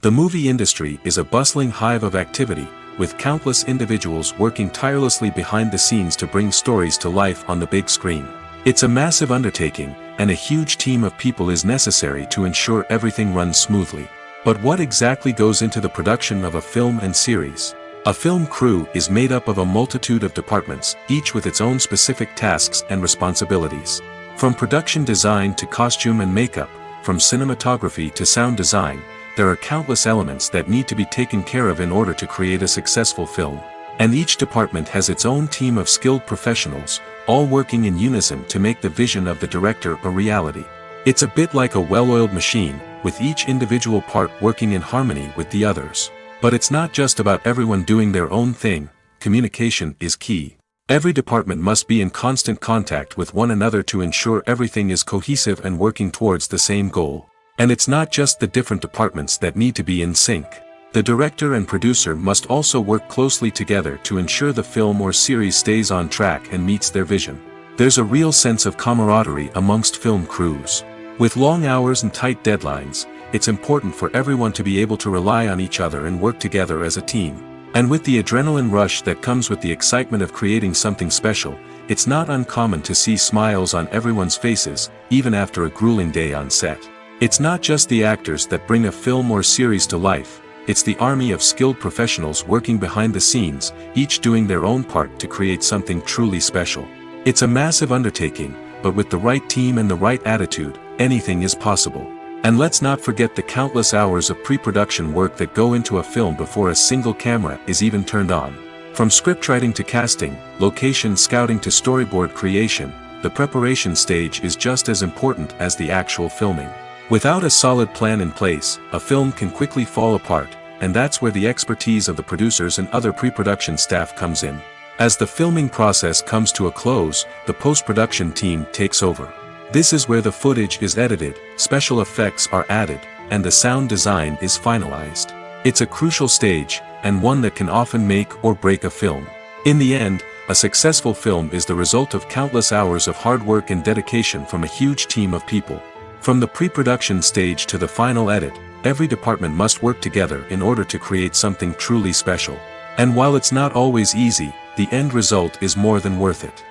The movie industry is a bustling hive of activity, with countless individuals working tirelessly behind the scenes to bring stories to life on the big screen. It's a massive undertaking, and a huge team of people is necessary to ensure everything runs smoothly. But what exactly goes into the production of a film and series? A film crew is made up of a multitude of departments, each with its own specific tasks and responsibilities. From production design to costume and makeup, from cinematography to sound design, there are countless elements that need to be taken care of in order to create a successful film. And each department has its own team of skilled professionals, all working in unison to make the vision of the director a reality. It's a bit like a well-oiled machine, with each individual part working in harmony with the others. But it's not just about everyone doing their own thing. Communication is key. Every department must be in constant contact with one another to ensure everything is cohesive and working towards the same goal. And it's not just the different departments that need to be in sync. The director and producer must also work closely together to ensure the film or series stays on track and meets their vision. There's a real sense of camaraderie amongst film crews. With long hours and tight deadlines, it's important for everyone to be able to rely on each other and work together as a team. And with the adrenaline rush that comes with the excitement of creating something special, it's not uncommon to see smiles on everyone's faces, even after a grueling day on set. It's not just the actors that bring a film or series to life, it's the army of skilled professionals working behind the scenes, each doing their own part to create something truly special. It's a massive undertaking, but with the right team and the right attitude, anything is possible. And let's not forget the countless hours of pre-production work that go into a film before a single camera is even turned on. From scriptwriting to casting, location scouting to storyboard creation, the preparation stage is just as important as the actual filming. Without a solid plan in place, a film can quickly fall apart, and that's where the expertise of the producers and other pre-production staff comes in. As the filming process comes to a close, the post-production team takes over. This is where the footage is edited, special effects are added, and the sound design is finalized. It's a crucial stage, and one that can often make or break a film. In the end, a successful film is the result of countless hours of hard work and dedication from a huge team of people. From the pre-production stage to the final edit, every department must work together in order to create something truly special. And while it's not always easy, the end result is more than worth it.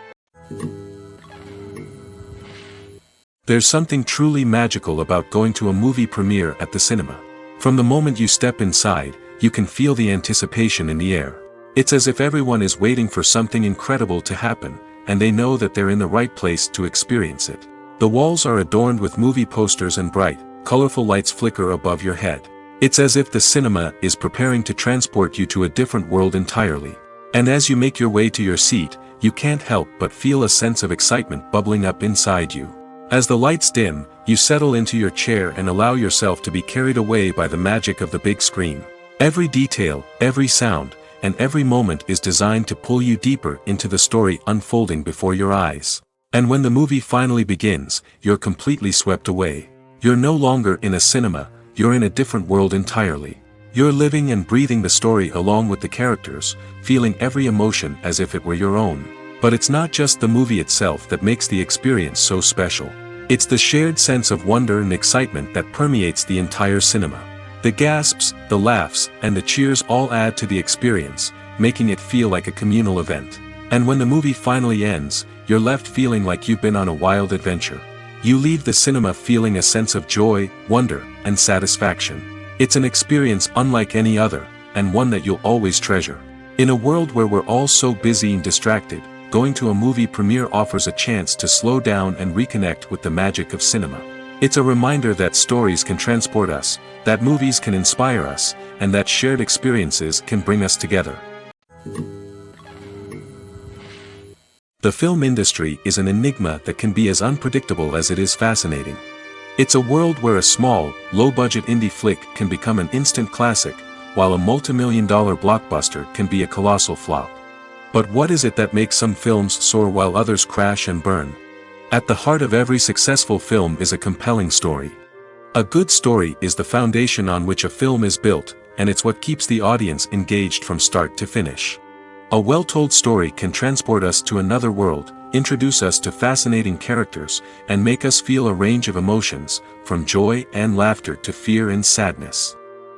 There's something truly magical about going to a movie premiere at the cinema. From the moment you step inside, you can feel the anticipation in the air. It's as if everyone is waiting for something incredible to happen, and they know that they're in the right place to experience it. The walls are adorned with movie posters and bright, colorful lights flicker above your head. It's as if the cinema is preparing to transport you to a different world entirely. And as you make your way to your seat, you can't help but feel a sense of excitement bubbling up inside you. As the lights dim, you settle into your chair and allow yourself to be carried away by the magic of the big screen. Every detail, every sound, and every moment is designed to pull you deeper into the story unfolding before your eyes. And when the movie finally begins, you're completely swept away. You're no longer in a cinema, you're in a different world entirely. You're living and breathing the story along with the characters, feeling every emotion as if it were your own. But it's not just the movie itself that makes the experience so special. It's the shared sense of wonder and excitement that permeates the entire cinema. The gasps, the laughs, and the cheers all add to the experience, making it feel like a communal event. And when the movie finally ends, you're left feeling like you've been on a wild adventure. You leave the cinema feeling a sense of joy, wonder, and satisfaction. It's an experience unlike any other, and one that you'll always treasure. In a world where we're all so busy and distracted, going to a movie premiere offers a chance to slow down and reconnect with the magic of cinema. It's a reminder that stories can transport us, that movies can inspire us, and that shared experiences can bring us together. The film industry is an enigma that can be as unpredictable as it is fascinating. It's a world where a small, low-budget indie flick can become an instant classic, while a multi-million-dollar blockbuster can be a colossal flop. But what is it that makes some films soar while others crash and burn? At the heart of every successful film is a compelling story. A good story is the foundation on which a film is built, and it's what keeps the audience engaged from start to finish. A well-told story can transport us to another world, introduce us to fascinating characters, and make us feel a range of emotions, from joy and laughter to fear and sadness.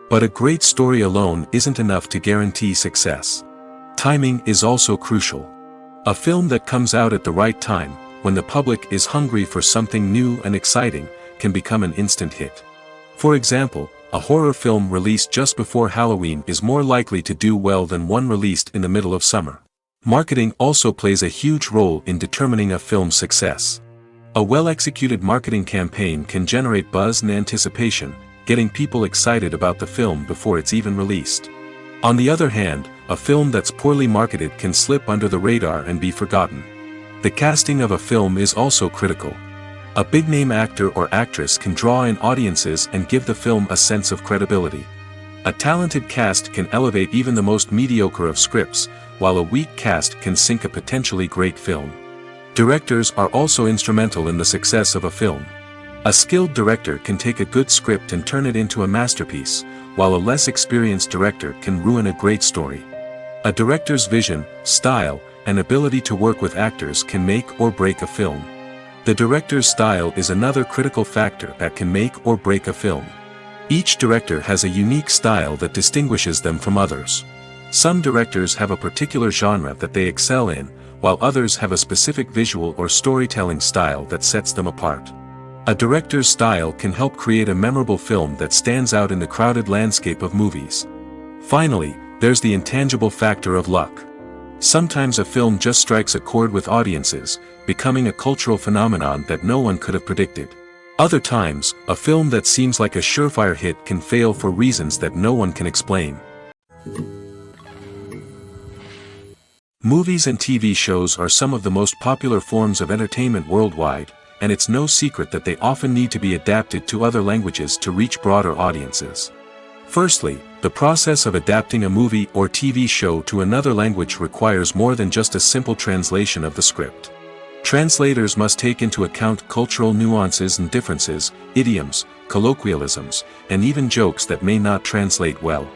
But a great story alone isn't enough to guarantee success. Timing is also crucial. A film that comes out at the right time, when the public is hungry for something new and exciting, can become an instant hit. For example, a horror film released just before Halloween is more likely to do well than one released in the middle of summer. Marketing also plays a huge role in determining a film's success. A well-executed marketing campaign can generate buzz and anticipation, getting people excited about the film before it's even released. On the other hand, a film that's poorly marketed can slip under the radar and be forgotten. The casting of a film is also critical. A big-name actor or actress can draw in audiences and give the film a sense of credibility. A talented cast can elevate even the most mediocre of scripts, while a weak cast can sink a potentially great film. Directors are also instrumental in the success of a film. A skilled director can take a good script and turn it into a masterpiece, while a less experienced director can ruin a great story. A director's vision, style, and ability to work with actors can make or break a film. The director's style is another critical factor that can make or break a film. Each director has a unique style that distinguishes them from others. Some directors have a particular genre that they excel in, while others have a specific visual or storytelling style that sets them apart. A director's style can help create a memorable film that stands out in the crowded landscape of movies. Finally, there's the intangible factor of luck. Sometimes a film just strikes a chord with audiences, becoming a cultural phenomenon that no one could have predicted. Other times, a film that seems like a surefire hit can fail for reasons that no one can explain. Movies and TV shows are some of the most popular forms of entertainment worldwide, and it's no secret that they often need to be adapted to other languages to reach broader audiences. Firstly, the process of adapting a movie or TV show to another language requires more than just a simple translation of the script. Translators must take into account cultural nuances and differences, idioms, colloquialisms, and even jokes that may not translate well.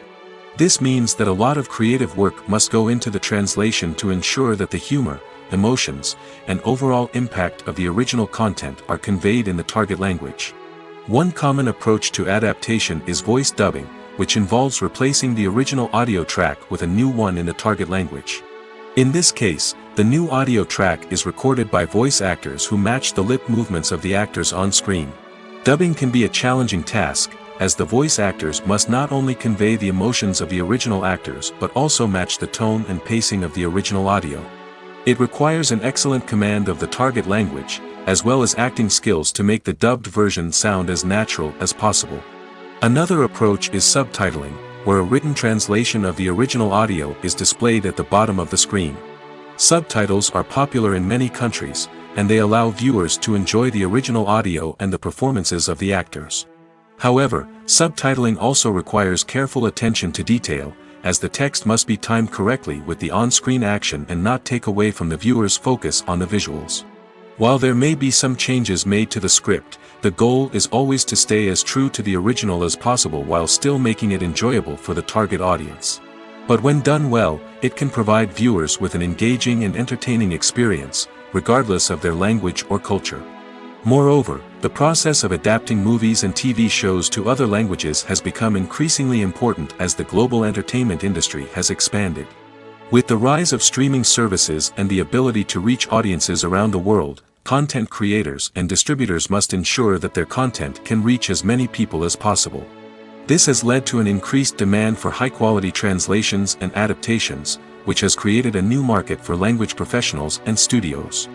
This means that a lot of creative work must go into the translation to ensure that the humor, emotions, and overall impact of the original content are conveyed in the target language. One common approach to adaptation is voice dubbing, which involves replacing the original audio track with a new one in the target language. In this case, the new audio track is recorded by voice actors who match the lip movements of the actors on screen. Dubbing can be a challenging task, as the voice actors must not only convey the emotions of the original actors but also match the tone and pacing of the original audio. It requires an excellent command of the target language, as well as acting skills to make the dubbed version sound as natural as possible. Another approach is subtitling, where a written translation of the original audio is displayed at the bottom of the screen. Subtitles are popular in many countries, and they allow viewers to enjoy the original audio and the performances of the actors. However, subtitling also requires careful attention to detail, as the text must be timed correctly with the on-screen action and not take away from the viewer's focus on the visuals. While there may be some changes made to the script, the goal is always to stay as true to the original as possible while still making it enjoyable for the target audience. But when done well, it can provide viewers with an engaging and entertaining experience, regardless of their language or culture. Moreover, the process of adapting movies and TV shows to other languages has become increasingly important as the global entertainment industry has expanded. With the rise of streaming services and the ability to reach audiences around the world, content creators and distributors must ensure that their content can reach as many people as possible. This has led to an increased demand for high-quality translations and adaptations, which has created a new market for language professionals and studios.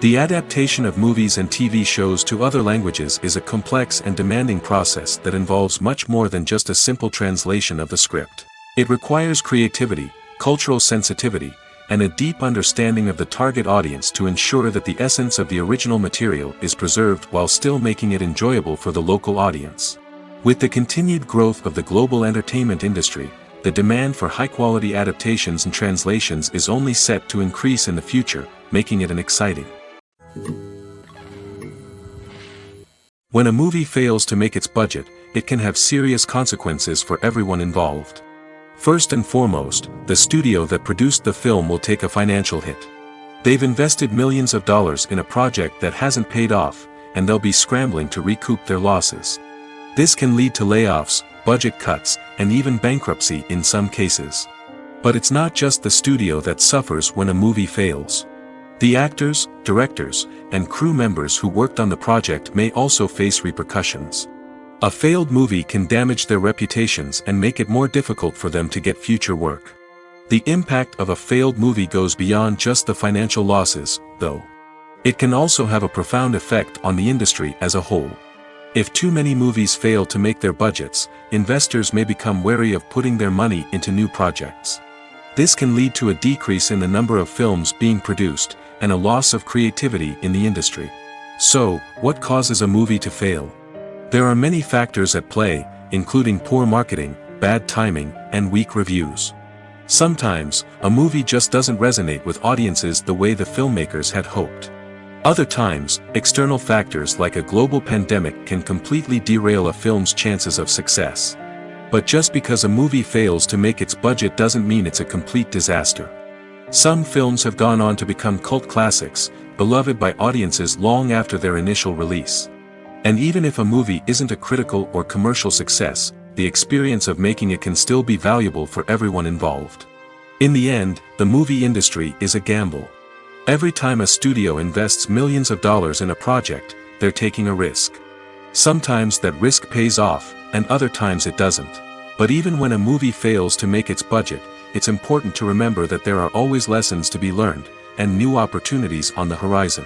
The adaptation of movies and TV shows to other languages is a complex and demanding process that involves much more than just a simple translation of the script. It requires creativity, cultural sensitivity, and a deep understanding of the target audience to ensure that the essence of the original material is preserved while still making it enjoyable for the local audience. With the continued growth of the global entertainment industry, the demand for high-quality adaptations and translations is only set to increase in the future, making it an exciting. When a movie fails to make its budget, it can have serious consequences for everyone involved. First and foremost, the studio that produced the film will take a financial hit. They've invested millions of dollars in a project that hasn't paid off, and they'll be scrambling to recoup their losses. This can lead to layoffs, budget cuts, and even bankruptcy in some cases. But it's not just the studio that suffers when a movie fails. The actors, directors, and crew members who worked on the project may also face repercussions. A failed movie can damage their reputations and make it more difficult for them to get future work. The impact of a failed movie goes beyond just the financial losses, though. It can also have a profound effect on the industry as a whole. If too many movies fail to make their budgets, investors may become wary of putting their money into new projects. This can lead to a decrease in the number of films being produced, and a loss of creativity in the industry. So, what causes a movie to fail? There are many factors at play, including poor marketing, bad timing, and weak reviews. Sometimes, a movie just doesn't resonate with audiences the way the filmmakers had hoped. Other times, external factors like a global pandemic can completely derail a film's chances of success. But just because a movie fails to make its budget doesn't mean it's a complete disaster. Some films have gone on to become cult classics, beloved by audiences long after their initial release. And even if a movie isn't a critical or commercial success, the experience of making it can still be valuable for everyone involved. In the end, the movie industry is a gamble. Every time a studio invests millions of dollars in a project, they're taking a risk. Sometimes that risk pays off, and other times it doesn't. But even when a movie fails to make its budget, it's important to remember that there are always lessons to be learned, and new opportunities on the horizon.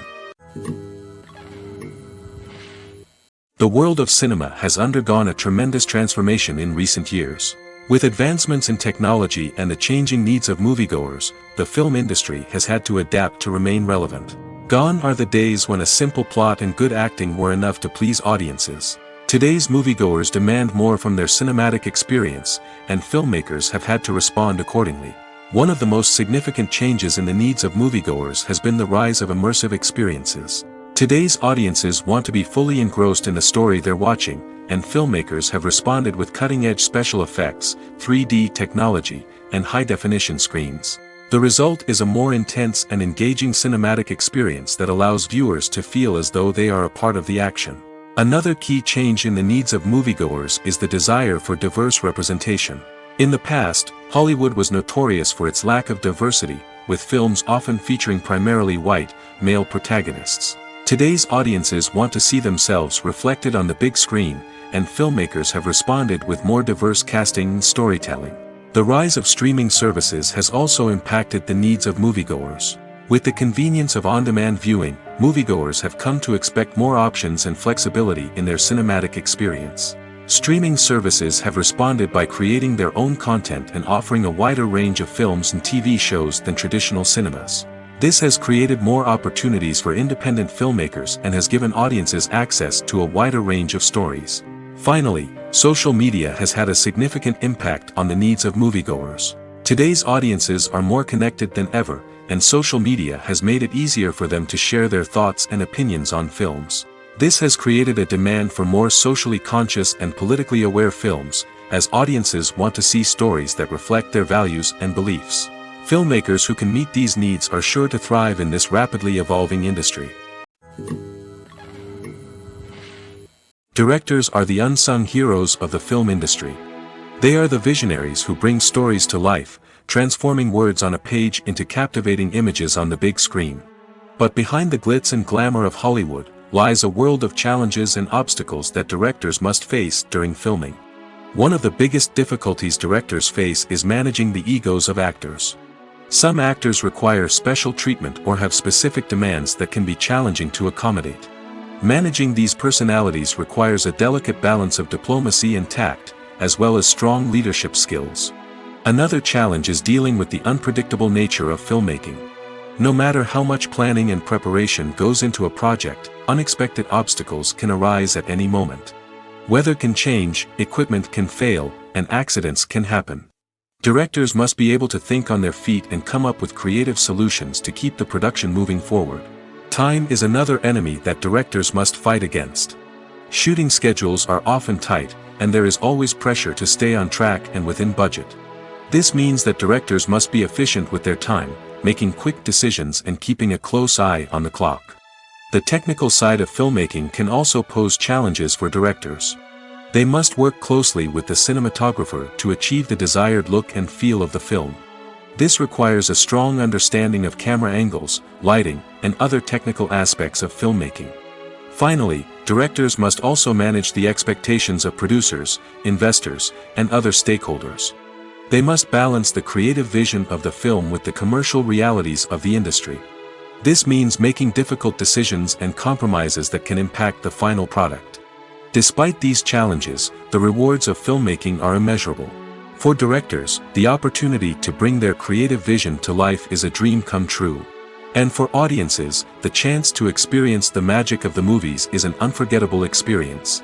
The world of cinema has undergone a tremendous transformation in recent years. With advancements in technology and the changing needs of moviegoers, the film industry has had to adapt to remain relevant. Gone are the days when a simple plot and good acting were enough to please audiences. Today's moviegoers demand more from their cinematic experience, and filmmakers have had to respond accordingly. One of the most significant changes in the needs of moviegoers has been the rise of immersive experiences. Today's audiences want to be fully engrossed in the story they're watching, and filmmakers have responded with cutting-edge special effects, 3D technology, and high-definition screens. The result is a more intense and engaging cinematic experience that allows viewers to feel as though they are a part of the action. Another key change in the needs of moviegoers is the desire for diverse representation. In the past, Hollywood was notorious for its lack of diversity, with films often featuring primarily white, male protagonists. Today's audiences want to see themselves reflected on the big screen, and filmmakers have responded with more diverse casting and storytelling. The rise of streaming services has also impacted the needs of moviegoers. With the convenience of on-demand viewing, moviegoers have come to expect more options and flexibility in their cinematic experience. Streaming services have responded by creating their own content and offering a wider range of films and TV shows than traditional cinemas. This has created more opportunities for independent filmmakers and has given audiences access to a wider range of stories. Finally, social media has had a significant impact on the needs of moviegoers. Today's audiences are more connected than ever, and social media has made it easier for them to share their thoughts and opinions on films. This has created a demand for more socially conscious and politically aware films, as audiences want to see stories that reflect their values and beliefs. Filmmakers who can meet these needs are sure to thrive in this rapidly evolving industry. Directors are the unsung heroes of the film industry. They are the visionaries who bring stories to life, transforming words on a page into captivating images on the big screen. But behind the glitz and glamour of Hollywood lies a world of challenges and obstacles that directors must face during filming. One of the biggest difficulties directors face is managing the egos of actors. Some actors require special treatment or have specific demands that can be challenging to accommodate. Managing these personalities requires a delicate balance of diplomacy and tact, as well as strong leadership skills. Another challenge is dealing with the unpredictable nature of filmmaking. No matter how much planning and preparation goes into a project, unexpected obstacles can arise at any moment. Weather can change, equipment can fail, and accidents can happen. Directors must be able to think on their feet and come up with creative solutions to keep the production moving forward. Time is another enemy that directors must fight against. Shooting schedules are often tight, and there is always pressure to stay on track and within budget. This means that directors must be efficient with their time, making quick decisions and keeping a close eye on the clock. The technical side of filmmaking can also pose challenges for directors. They must work closely with the cinematographer to achieve the desired look and feel of the film. This requires a strong understanding of camera angles, lighting, and other technical aspects of filmmaking. Finally, directors must also manage the expectations of producers, investors, and other stakeholders. They must balance the creative vision of the film with the commercial realities of the industry. This means making difficult decisions and compromises that can impact the final product. Despite these challenges, the rewards of filmmaking are immeasurable. For directors, the opportunity to bring their creative vision to life is a dream come true. And for audiences, the chance to experience the magic of the movies is an unforgettable experience.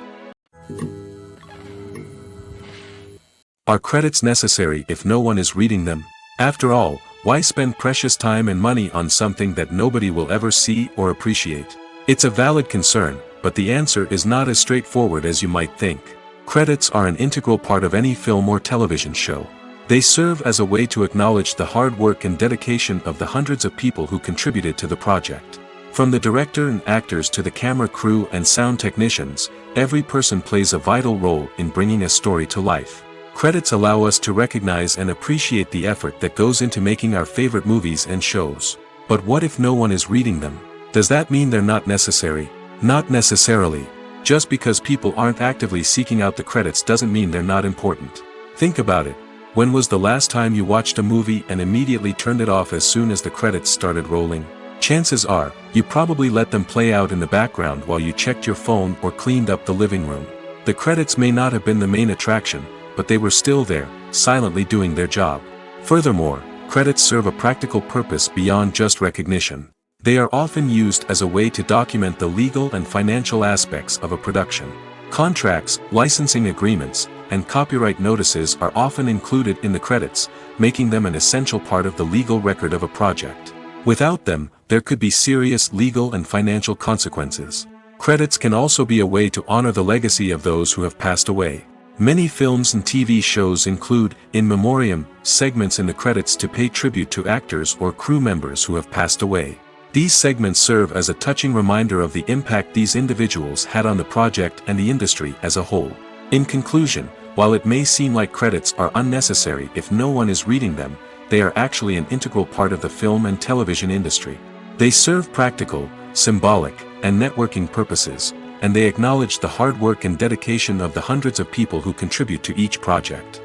Are credits necessary if no one is reading them? After all, why spend precious time and money on something that nobody will ever see or appreciate? It's a valid concern, but the answer is not as straightforward as you might think. Credits are an integral part of any film or television show. They serve as a way to acknowledge the hard work and dedication of the hundreds of people who contributed to the project. From the director and actors to the camera crew and sound technicians, every person plays a vital role in bringing a story to life. Credits allow us to recognize and appreciate the effort that goes into making our favorite movies and shows. But what if no one is reading them? Does that mean they're not necessary? Not necessarily. Just because people aren't actively seeking out the credits doesn't mean they're not important. Think about it. When was the last time you watched a movie and immediately turned it off as soon as the credits started rolling? Chances are, you probably let them play out in the background while you checked your phone or cleaned up the living room. The credits may not have been the main attraction, but they were still there, silently doing their job. Furthermore, credits serve a practical purpose beyond just recognition. They are often used as a way to document the legal and financial aspects of a production. Contracts, licensing agreements, and copyright notices are often included in the credits, making them an essential part of the legal record of a project. Without them, there could be serious legal and financial consequences. Credits can also be a way to honor the legacy of those who have passed away. Many films and TV shows include, in memoriam, segments in the credits to pay tribute to actors or crew members who have passed away. These segments serve as a touching reminder of the impact these individuals had on the project and the industry as a whole. In conclusion, while it may seem like credits are unnecessary if no one is reading them, they are actually an integral part of the film and television industry. They serve practical, symbolic, and networking purposes, and they acknowledge the hard work and dedication of the hundreds of people who contribute to each project.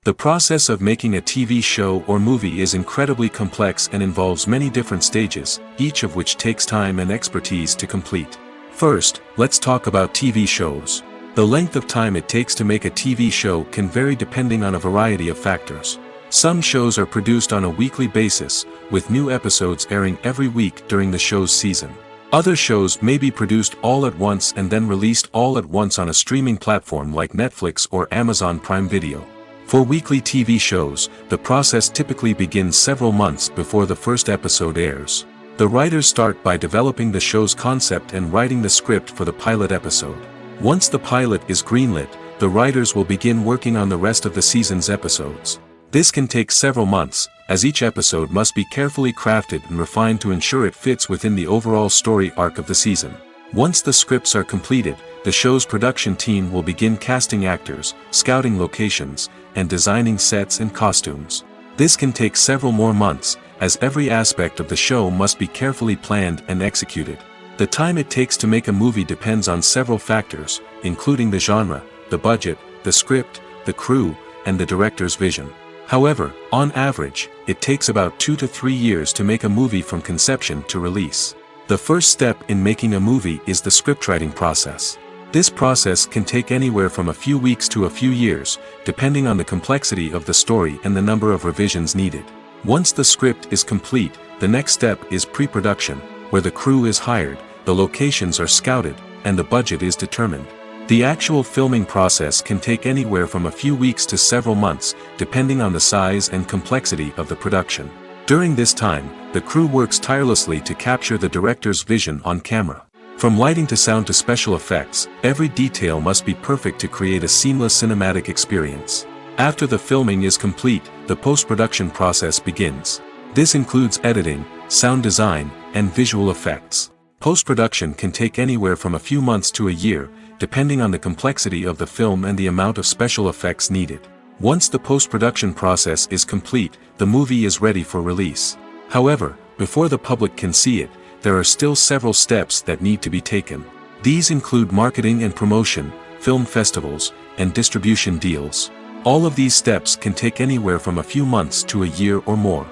The process of making a TV show or movie is incredibly complex and involves many different stages, each of which takes time and expertise to complete. First, let's talk about TV shows. The length of time it takes to make a TV show can vary depending on a variety of factors. Some shows are produced on a weekly basis, with new episodes airing every week during the show's season. Other shows may be produced all at once and then released all at once on a streaming platform like Netflix or Amazon Prime Video. For weekly TV shows, the process typically begins several months before the first episode airs. The writers start by developing the show's concept and writing the script for the pilot episode. Once the pilot is greenlit, the writers will begin working on the rest of the season's episodes. This can take several months, as each episode must be carefully crafted and refined to ensure it fits within the overall story arc of the season. Once the scripts are completed, the show's production team will begin casting actors, scouting locations, and designing sets and costumes. This can take several more months, as every aspect of the show must be carefully planned and executed. The time it takes to make a movie depends on several factors, including the genre, the budget, the script, the crew, and the director's vision. However, on average, it takes about 2 to 3 years to make a movie from conception to release. The first step in making a movie is the scriptwriting process. This process can take anywhere from a few weeks to a few years, depending on the complexity of the story and the number of revisions needed. Once the script is complete, the next step is pre-production, where the crew is hired, the locations are scouted, and the budget is determined. The actual filming process can take anywhere from a few weeks to several months, depending on the size and complexity of the production. During this time, the crew works tirelessly to capture the director's vision on camera. From lighting to sound to special effects, every detail must be perfect to create a seamless cinematic experience. After the filming is complete, the post-production process begins. This includes editing, sound design, and visual effects. Post-production can take anywhere from a few months to a year, depending on the complexity of the film and the amount of special effects needed. Once the post-production process is complete, the movie is ready for release. However, before the public can see it, there are still several steps that need to be taken. These include marketing and promotion, film festivals, and distribution deals. All of these steps can take anywhere from a few months to a year or more.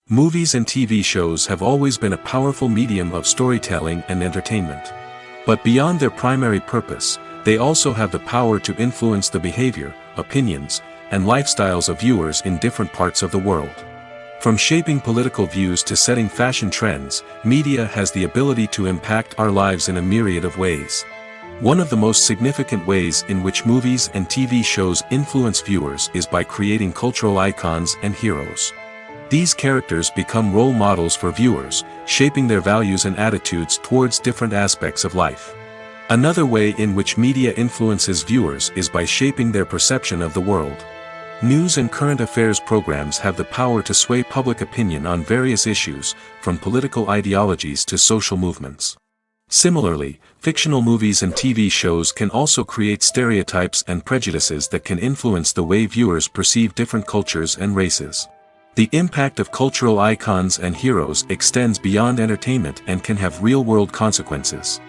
Movies and TV shows have always been a powerful medium of storytelling and entertainment. But beyond their primary purpose, they also have the power to influence the behavior, opinions, and lifestyles of viewers in different parts of the world. From shaping political views to setting fashion trends, media has the ability to impact our lives in a myriad of ways. One of the most significant ways in which movies and TV shows influence viewers is by creating cultural icons and heroes. These characters become role models for viewers, shaping their values and attitudes towards different aspects of life. Another way in which media influences viewers is by shaping their perception of the world. News and current affairs programs have the power to sway public opinion on various issues, from political ideologies to social movements. Similarly, fictional movies and TV shows can also create stereotypes and prejudices that can influence the way viewers perceive different cultures and races. The impact of cultural icons and heroes extends beyond entertainment and can have real-world consequences.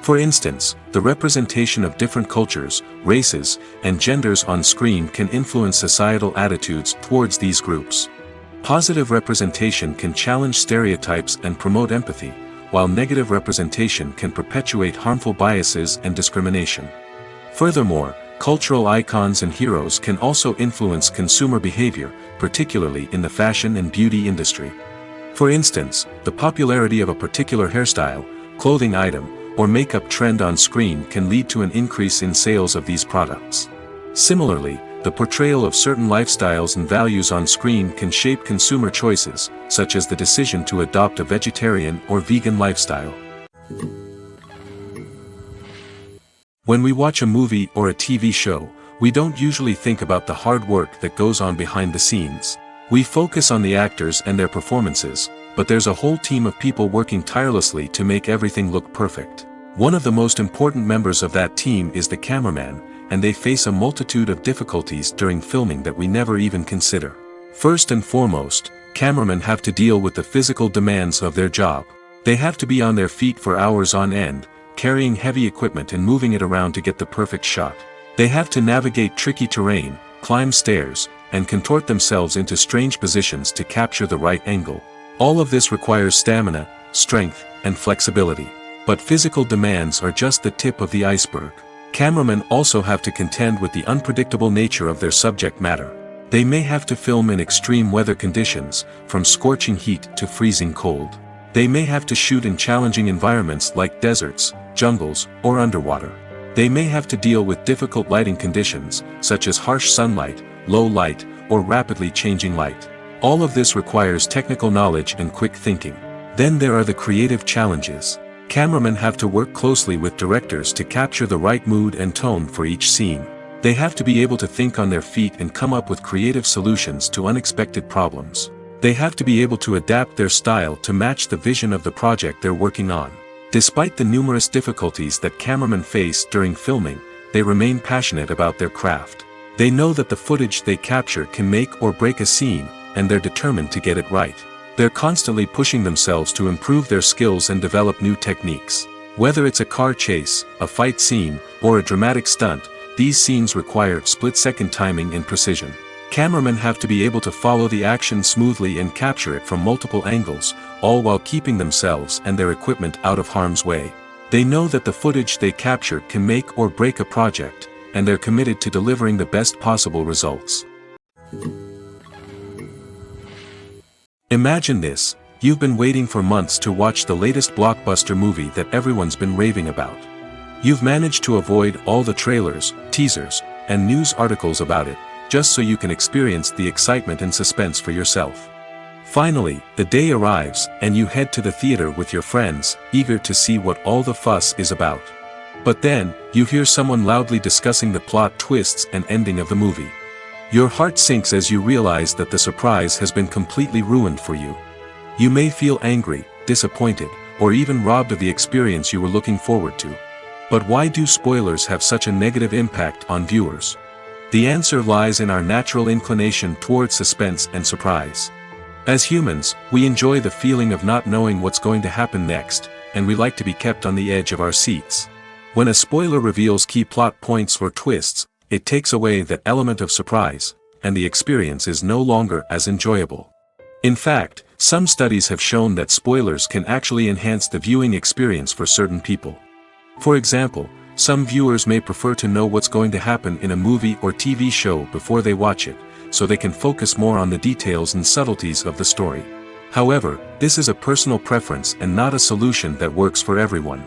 For instance, the representation of different cultures, races, and genders on screen can influence societal attitudes towards these groups. Positive representation can challenge stereotypes and promote empathy, while negative representation can perpetuate harmful biases and discrimination. Furthermore, cultural icons and heroes can also influence consumer behavior, particularly in the fashion and beauty industry. For instance, the popularity of a particular hairstyle, clothing item, or makeup trend on screen can lead to an increase in sales of these products. Similarly, the portrayal of certain lifestyles and values on screen can shape consumer choices, such as the decision to adopt a vegetarian or vegan lifestyle. When we watch a movie or a TV show, we don't usually think about the hard work that goes on behind the scenes. We focus on the actors and their performances, but there's a whole team of people working tirelessly to make everything look perfect. One of the most important members of that team is the cameraman, and they face a multitude of difficulties during filming that we never even consider. First and foremost, cameramen have to deal with the physical demands of their job. They have to be on their feet for hours on end, carrying heavy equipment and moving it around to get the perfect shot. They have to navigate tricky terrain, climb stairs, and contort themselves into strange positions to capture the right angle. All of this requires stamina, strength, and flexibility. But physical demands are just the tip of the iceberg. Cameramen also have to contend with the unpredictable nature of their subject matter. They may have to film in extreme weather conditions, from scorching heat to freezing cold. They may have to shoot in challenging environments like deserts, jungles, or underwater. They may have to deal with difficult lighting conditions, such as harsh sunlight, low light, or rapidly changing light. All of this requires technical knowledge and quick thinking. Then there are the creative challenges. Cameramen have to work closely with directors to capture the right mood and tone for each scene. They have to be able to think on their feet and come up with creative solutions to unexpected problems. They have to be able to adapt their style to match the vision of the project they're working on. Despite the numerous difficulties that cameramen face during filming, they remain passionate about their craft. They know that the footage they capture can make or break a scene, and they're determined to get it right. They're constantly pushing themselves to improve their skills and develop new techniques. Whether it's a car chase, a fight scene, or a dramatic stunt, these scenes require split-second timing and precision. Cameramen have to be able to follow the action smoothly and capture it from multiple angles, all while keeping themselves and their equipment out of harm's way. They know that the footage they capture can make or break a project, and they're committed to delivering the best possible results. Imagine this: you've been waiting for months to watch the latest blockbuster movie that everyone's been raving about. You've managed to avoid all the trailers, teasers, and news articles about it, just so you can experience the excitement and suspense for yourself. Finally, the day arrives, and you head to the theater with your friends, eager to see what all the fuss is about. But then, you hear someone loudly discussing the plot twists and ending of the movie. Your heart sinks as you realize that the surprise has been completely ruined for you. You may feel angry, disappointed, or even robbed of the experience you were looking forward to. But why do spoilers have such a negative impact on viewers? The answer lies in our natural inclination toward suspense and surprise. As humans, we enjoy the feeling of not knowing what's going to happen next, and we like to be kept on the edge of our seats. When a spoiler reveals key plot points or twists, it takes away that element of surprise, and the experience is no longer as enjoyable. In fact, some studies have shown that spoilers can actually enhance the viewing experience for certain people. For example, some viewers may prefer to know what's going to happen in a movie or TV show before they watch it, so they can focus more on the details and subtleties of the story. However, this is a personal preference and not a solution that works for everyone.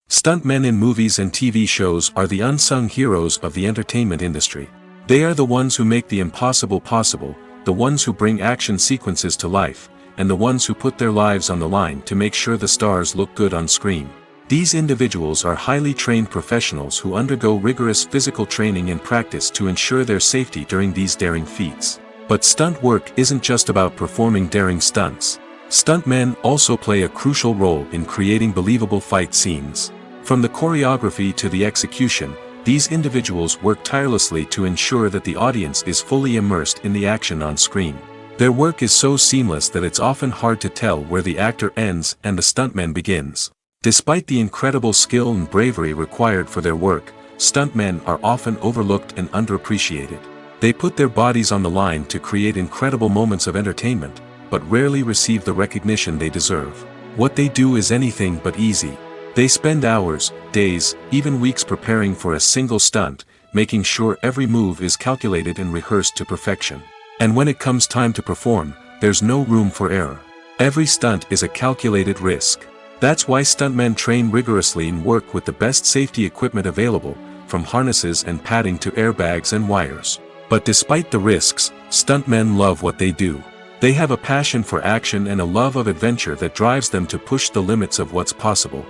Stuntmen in movies and TV shows are the unsung heroes of the entertainment industry. They are the ones who make the impossible possible, the ones who bring action sequences to life, and the ones who put their lives on the line to make sure the stars look good on screen. These individuals are highly trained professionals who undergo rigorous physical training and practice to ensure their safety during these daring feats. But stunt work isn't just about performing daring stunts. Stuntmen also play a crucial role in creating believable fight scenes. From the choreography to the execution, these individuals work tirelessly to ensure that the audience is fully immersed in the action on screen. Their work is so seamless that it's often hard to tell where the actor ends and the stuntman begins. Despite the incredible skill and bravery required for their work, stuntmen are often overlooked and underappreciated. They put their bodies on the line to create incredible moments of entertainment, but rarely receive the recognition they deserve. What they do is anything but easy. They spend hours, days, even weeks preparing for a single stunt, making sure every move is calculated and rehearsed to perfection. And when it comes time to perform, there's no room for error. Every stunt is a calculated risk. That's why stuntmen train rigorously and work with the best safety equipment available, from harnesses and padding to airbags and wires. But despite the risks, stuntmen love what they do. They have a passion for action and a love of adventure that drives them to push the limits of what's possible.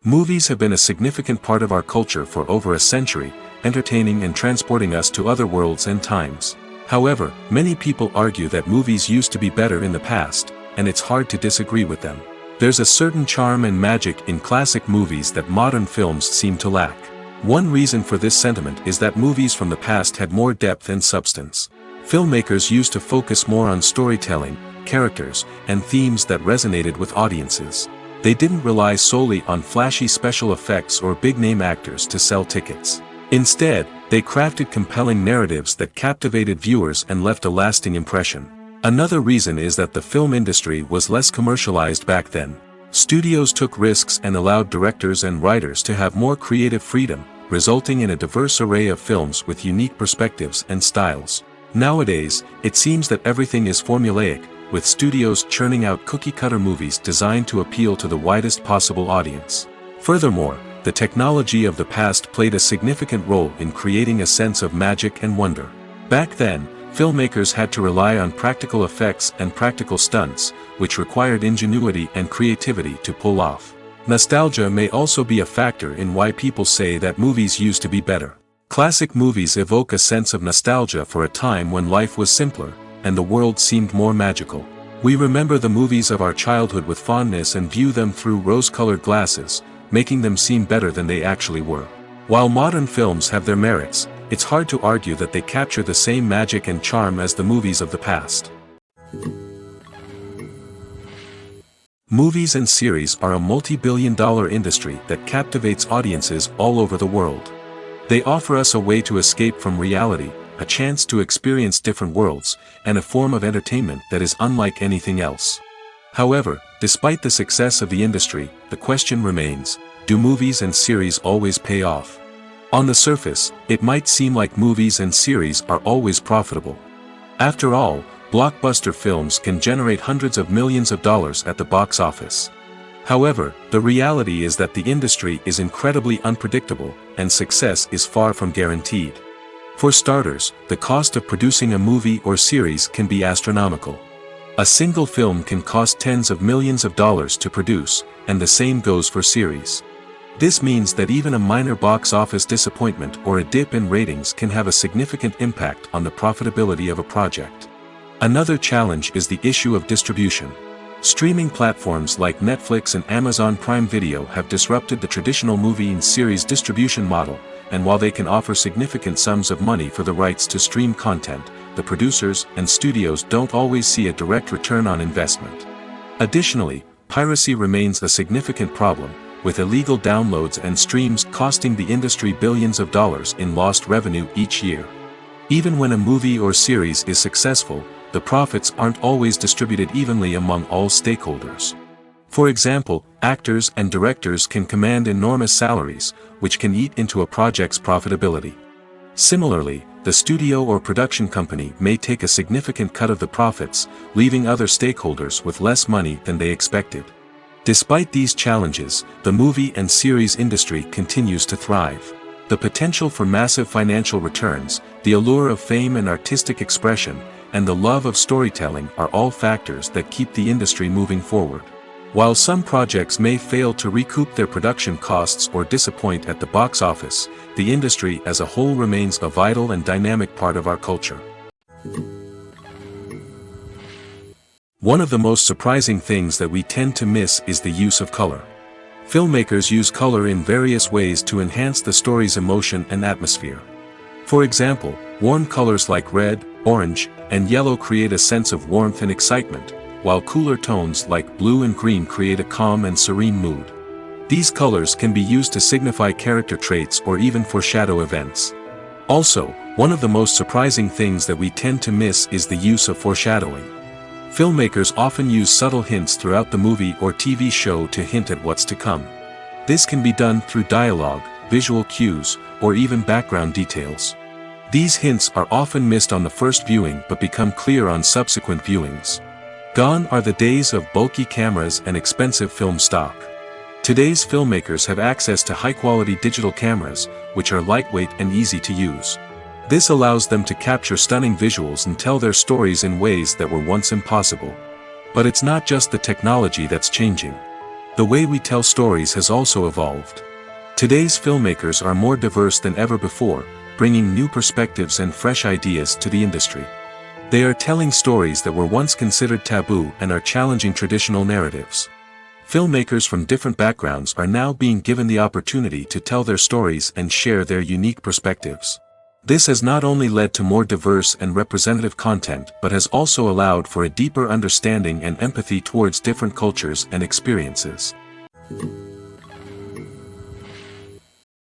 Movies have been a significant part of our culture for over a century, entertaining and transporting us to other worlds and times. However, many people argue that movies used to be better in the past, and it's hard to disagree with them. There's a certain charm and magic in classic movies that modern films seem to lack. One reason for this sentiment is that movies from the past had more depth and substance. Filmmakers used to focus more on storytelling, characters, and themes that resonated with audiences. They didn't rely solely on flashy special effects or big-name actors to sell tickets. Instead, they crafted compelling narratives that captivated viewers and left a lasting impression. Another reason is that the film industry was less commercialized back then. Studios took risks and allowed directors and writers to have more creative freedom, resulting in a diverse array of films with unique perspectives and styles. Nowadays, it seems that everything is formulaic, with studios churning out cookie-cutter movies designed to appeal to the widest possible audience. Furthermore, the technology of the past played a significant role in creating a sense of magic and wonder. Back then, filmmakers had to rely on practical effects and practical stunts, which required ingenuity and creativity to pull off. Nostalgia may also be a factor in why people say that movies used to be better. Classic movies evoke a sense of nostalgia for a time when life was simpler, and the world seemed more magical. We remember the movies of our childhood with fondness and view them through rose-colored glasses, making them seem better than they actually were. While modern films have their merits, it's hard to argue that they capture the same magic and charm as the movies of the past. Movies and series are a multi-billion-dollar industry that captivates audiences all over the world. They offer us a way to escape from reality, a chance to experience different worlds, and a form of entertainment that is unlike anything else. However, despite the success of the industry, the question remains, do movies and series always pay off? On the surface, it might seem like movies and series are always profitable. After all, blockbuster films can generate hundreds of millions of dollars at the box office. However, the reality is that the industry is incredibly unpredictable, and success is far from guaranteed. For starters, the cost of producing a movie or series can be astronomical. A single film can cost tens of millions of dollars to produce, and the same goes for series. This means that even a minor box office disappointment or a dip in ratings can have a significant impact on the profitability of a project. Another challenge is the issue of distribution. Streaming platforms like Netflix and Amazon Prime Video have disrupted the traditional movie and series distribution model, and while they can offer significant sums of money for the rights to stream content, the producers and studios don't always see a direct return on investment. Additionally, piracy remains a significant problem, with illegal downloads and streams costing the industry billions of dollars in lost revenue each year. Even when a movie or series is successful, the profits aren't always distributed evenly among all stakeholders. For example, actors and directors can command enormous salaries, which can eat into a project's profitability. Similarly, the studio or production company may take a significant cut of the profits, leaving other stakeholders with less money than they expected. Despite these challenges, the movie and series industry continues to thrive. The potential for massive financial returns, the allure of fame and artistic expression, and the love of storytelling are all factors that keep the industry moving forward. While some projects may fail to recoup their production costs or disappoint at the box office, the industry as a whole remains a vital and dynamic part of our culture. One of the most surprising things that we tend to miss is the use of color. Filmmakers use color in various ways to enhance the story's emotion and atmosphere. For example, warm colors like red, orange, and yellow create a sense of warmth and excitement, while cooler tones like blue and green create a calm and serene mood. These colors can be used to signify character traits or even foreshadow events. Also, one of the most surprising things that we tend to miss is the use of foreshadowing. Filmmakers often use subtle hints throughout the movie or TV show to hint at what's to come. This can be done through dialogue, visual cues, or even background details. These hints are often missed on the first viewing but become clear on subsequent viewings. Gone are the days of bulky cameras and expensive film stock. Today's filmmakers have access to high-quality digital cameras, which are lightweight and easy to use. This allows them to capture stunning visuals and tell their stories in ways that were once impossible. But it's not just the technology that's changing. The way we tell stories has also evolved. Today's filmmakers are more diverse than ever before, bringing new perspectives and fresh ideas to the industry. They are telling stories that were once considered taboo and are challenging traditional narratives. Filmmakers from different backgrounds are now being given the opportunity to tell their stories and share their unique perspectives. This has not only led to more diverse and representative content but has also allowed for a deeper understanding and empathy towards different cultures and experiences.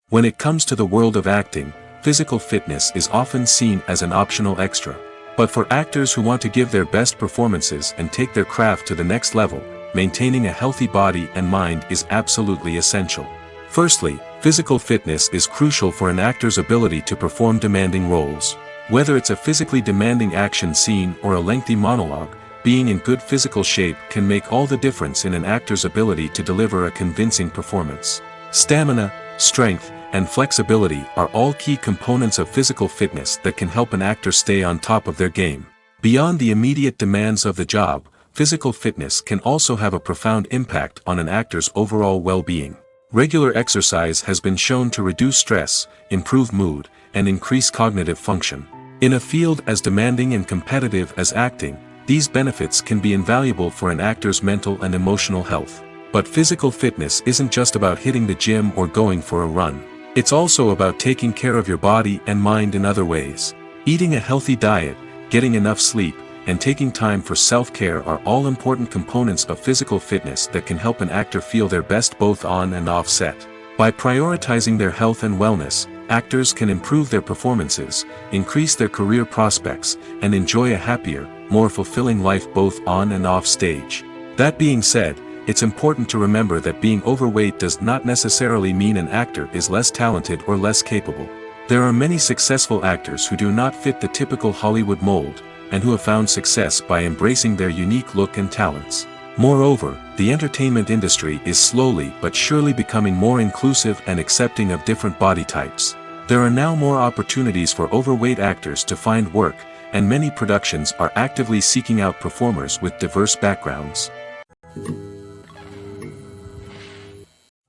When it comes to the world of acting, physical fitness is often seen as an optional extra. But for actors who want to give their best performances and take their craft to the next level, maintaining a healthy body and mind is absolutely essential. Firstly, physical fitness is crucial for an actor's ability to perform demanding roles. Whether it's a physically demanding action scene or a lengthy monologue, being in good physical shape can make all the difference in an actor's ability to deliver a convincing performance. Stamina, strength, and flexibility are all key components of physical fitness that can help an actor stay on top of their game. Beyond the immediate demands of the job, physical fitness can also have a profound impact on an actor's overall well-being. Regular exercise has been shown to reduce stress, improve mood, and increase cognitive function. In a field as demanding and competitive as acting, these benefits can be invaluable for an actor's mental and emotional health. But physical fitness isn't just about hitting the gym or going for a run. It's also about taking care of your body and mind in other ways. Eating a healthy diet, getting enough sleep, and taking time for self-care are all important components of physical fitness that can help an actor feel their best both on and off set. By prioritizing their health and wellness, actors can improve their performances, increase their career prospects, and enjoy a happier, more fulfilling life both on and off stage. That being said, it's important to remember that being overweight does not necessarily mean an actor is less talented or less capable. There are many successful actors who do not fit the typical Hollywood mold, and who have found success by embracing their unique look and talents. Moreover, the entertainment industry is slowly but surely becoming more inclusive and accepting of different body types. There are now more opportunities for overweight actors to find work, and many productions are actively seeking out performers with diverse backgrounds.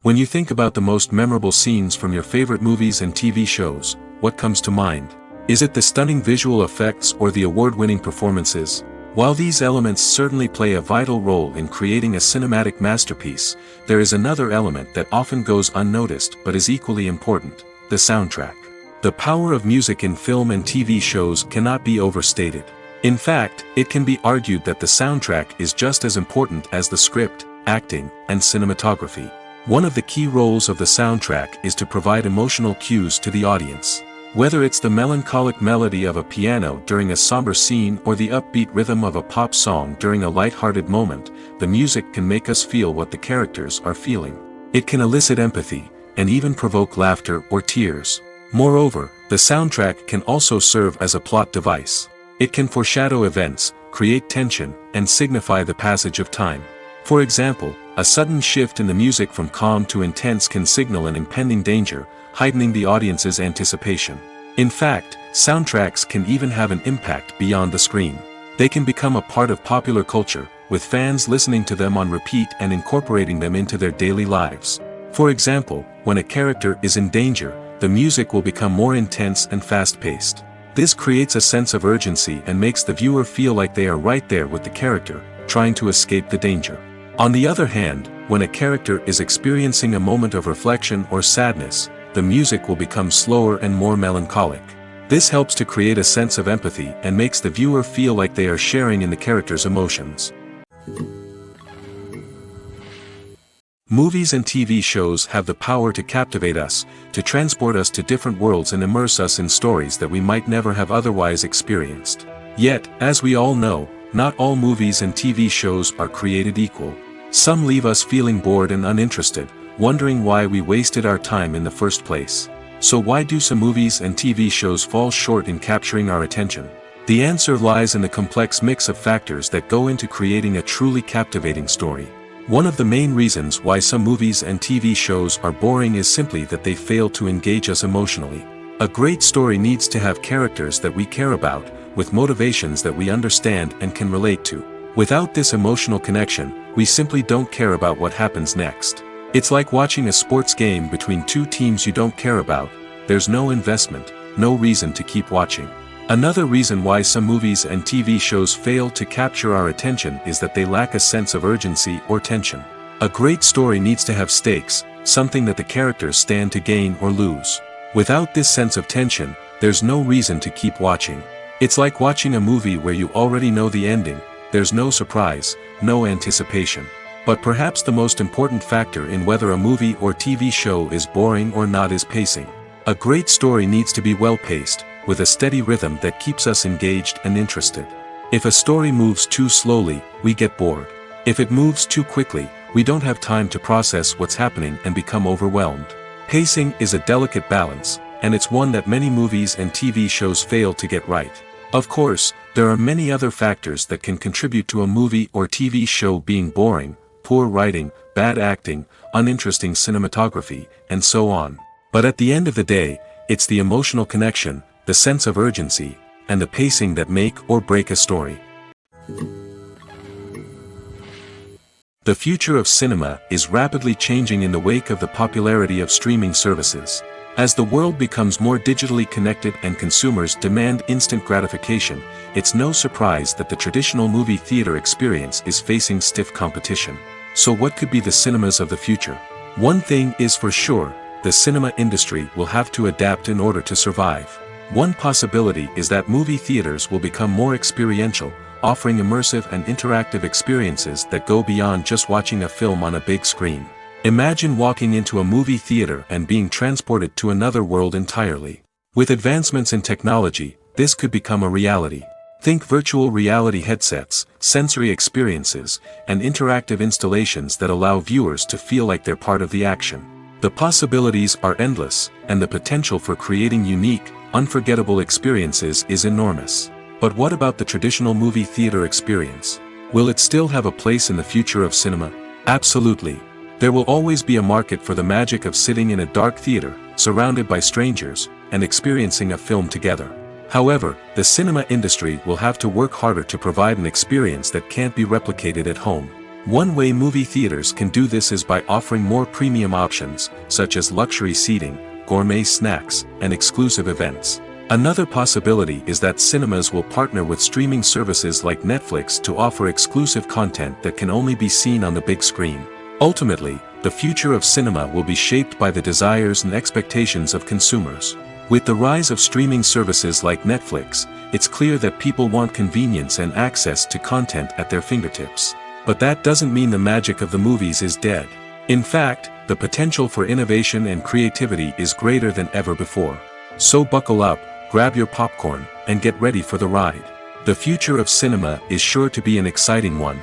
When you think about the most memorable scenes from your favorite movies and TV shows, what comes to mind? Is it the stunning visual effects or the award-winning performances? While these elements certainly play a vital role in creating a cinematic masterpiece, there is another element that often goes unnoticed but is equally important: the soundtrack. The power of music in film and TV shows cannot be overstated. In fact, it can be argued that the soundtrack is just as important as the script, acting, and cinematography. One of the key roles of the soundtrack is to provide emotional cues to the audience. Whether it's the melancholic melody of a piano during a somber scene or the upbeat rhythm of a pop song during a light-hearted moment, the music can make us feel what the characters are feeling. It can elicit empathy, and even provoke laughter or tears. Moreover, the soundtrack can also serve as a plot device. It can foreshadow events, create tension, and signify the passage of time. For example, a sudden shift in the music from calm to intense can signal an impending danger, heightening the audience's anticipation. In fact, soundtracks can even have an impact beyond the screen. They can become a part of popular culture, with fans listening to them on repeat and incorporating them into their daily lives. For example, when a character is in danger, the music will become more intense and fast-paced. This creates a sense of urgency and makes the viewer feel like they are right there with the character, trying to escape the danger. On the other hand, when a character is experiencing a moment of reflection or sadness, the music will become slower and more melancholic. This helps to create a sense of empathy and makes the viewer feel like they are sharing in the character's emotions. Movies and TV shows have the power to captivate us, to transport us to different worlds and immerse us in stories that we might never have otherwise experienced. Yet, as we all know, not all movies and TV shows are created equal. Some leave us feeling bored and uninterested, wondering why we wasted our time in the first place. So why do some movies and TV shows fall short in capturing our attention? The answer lies in the complex mix of factors that go into creating a truly captivating story. One of the main reasons why some movies and TV shows are boring is simply that they fail to engage us emotionally. A great story needs to have characters that we care about, with motivations that we understand and can relate to. Without this emotional connection, we simply don't care about what happens next. It's like watching a sports game between two teams you don't care about. There's no investment, no reason to keep watching. Another reason why some movies and TV shows fail to capture our attention is that they lack a sense of urgency or tension. A great story needs to have stakes, something that the characters stand to gain or lose. Without this sense of tension, there's no reason to keep watching. It's like watching a movie where you already know the ending. There's no surprise, no anticipation. But perhaps the most important factor in whether a movie or TV show is boring or not is pacing. A great story needs to be well-paced, with a steady rhythm that keeps us engaged and interested. If a story moves too slowly, we get bored. If it moves too quickly, we don't have time to process what's happening and become overwhelmed. Pacing is a delicate balance, and it's one that many movies and TV shows fail to get right. Of course, there are many other factors that can contribute to a movie or TV show being boring: poor writing, bad acting, uninteresting cinematography, and so on. But at the end of the day, it's the emotional connection, the sense of urgency, and the pacing that make or break a story. The future of cinema is rapidly changing in the wake of the popularity of streaming services. As the world becomes more digitally connected and consumers demand instant gratification, it's no surprise that the traditional movie theater experience is facing stiff competition. So what could be the cinemas of the future? One thing is for sure: the cinema industry will have to adapt in order to survive. One possibility is that movie theaters will become more experiential, offering immersive and interactive experiences that go beyond just watching a film on a big screen. Imagine walking into a movie theater and being transported to another world entirely. With advancements in technology, this could become a reality. Think virtual reality headsets, sensory experiences, and interactive installations that allow viewers to feel like they're part of the action. The possibilities are endless, and the potential for creating unique, unforgettable experiences is enormous. But what about the traditional movie theater experience? Will it still have a place in the future of cinema? Absolutely. There will always be a market for the magic of sitting in a dark theater, surrounded by strangers, and experiencing a film together. However, the cinema industry will have to work harder to provide an experience that can't be replicated at home. One way movie theaters can do this is by offering more premium options, such as luxury seating, gourmet snacks, and exclusive events. Another possibility is that cinemas will partner with streaming services like Netflix to offer exclusive content that can only be seen on the big screen. Ultimately, the future of cinema will be shaped by the desires and expectations of consumers. With the rise of streaming services like Netflix, it's clear that people want convenience and access to content at their fingertips. But that doesn't mean the magic of the movies is dead. In fact, the potential for innovation and creativity is greater than ever before. So buckle up, grab your popcorn, and get ready for the ride. The future of cinema is sure to be an exciting one.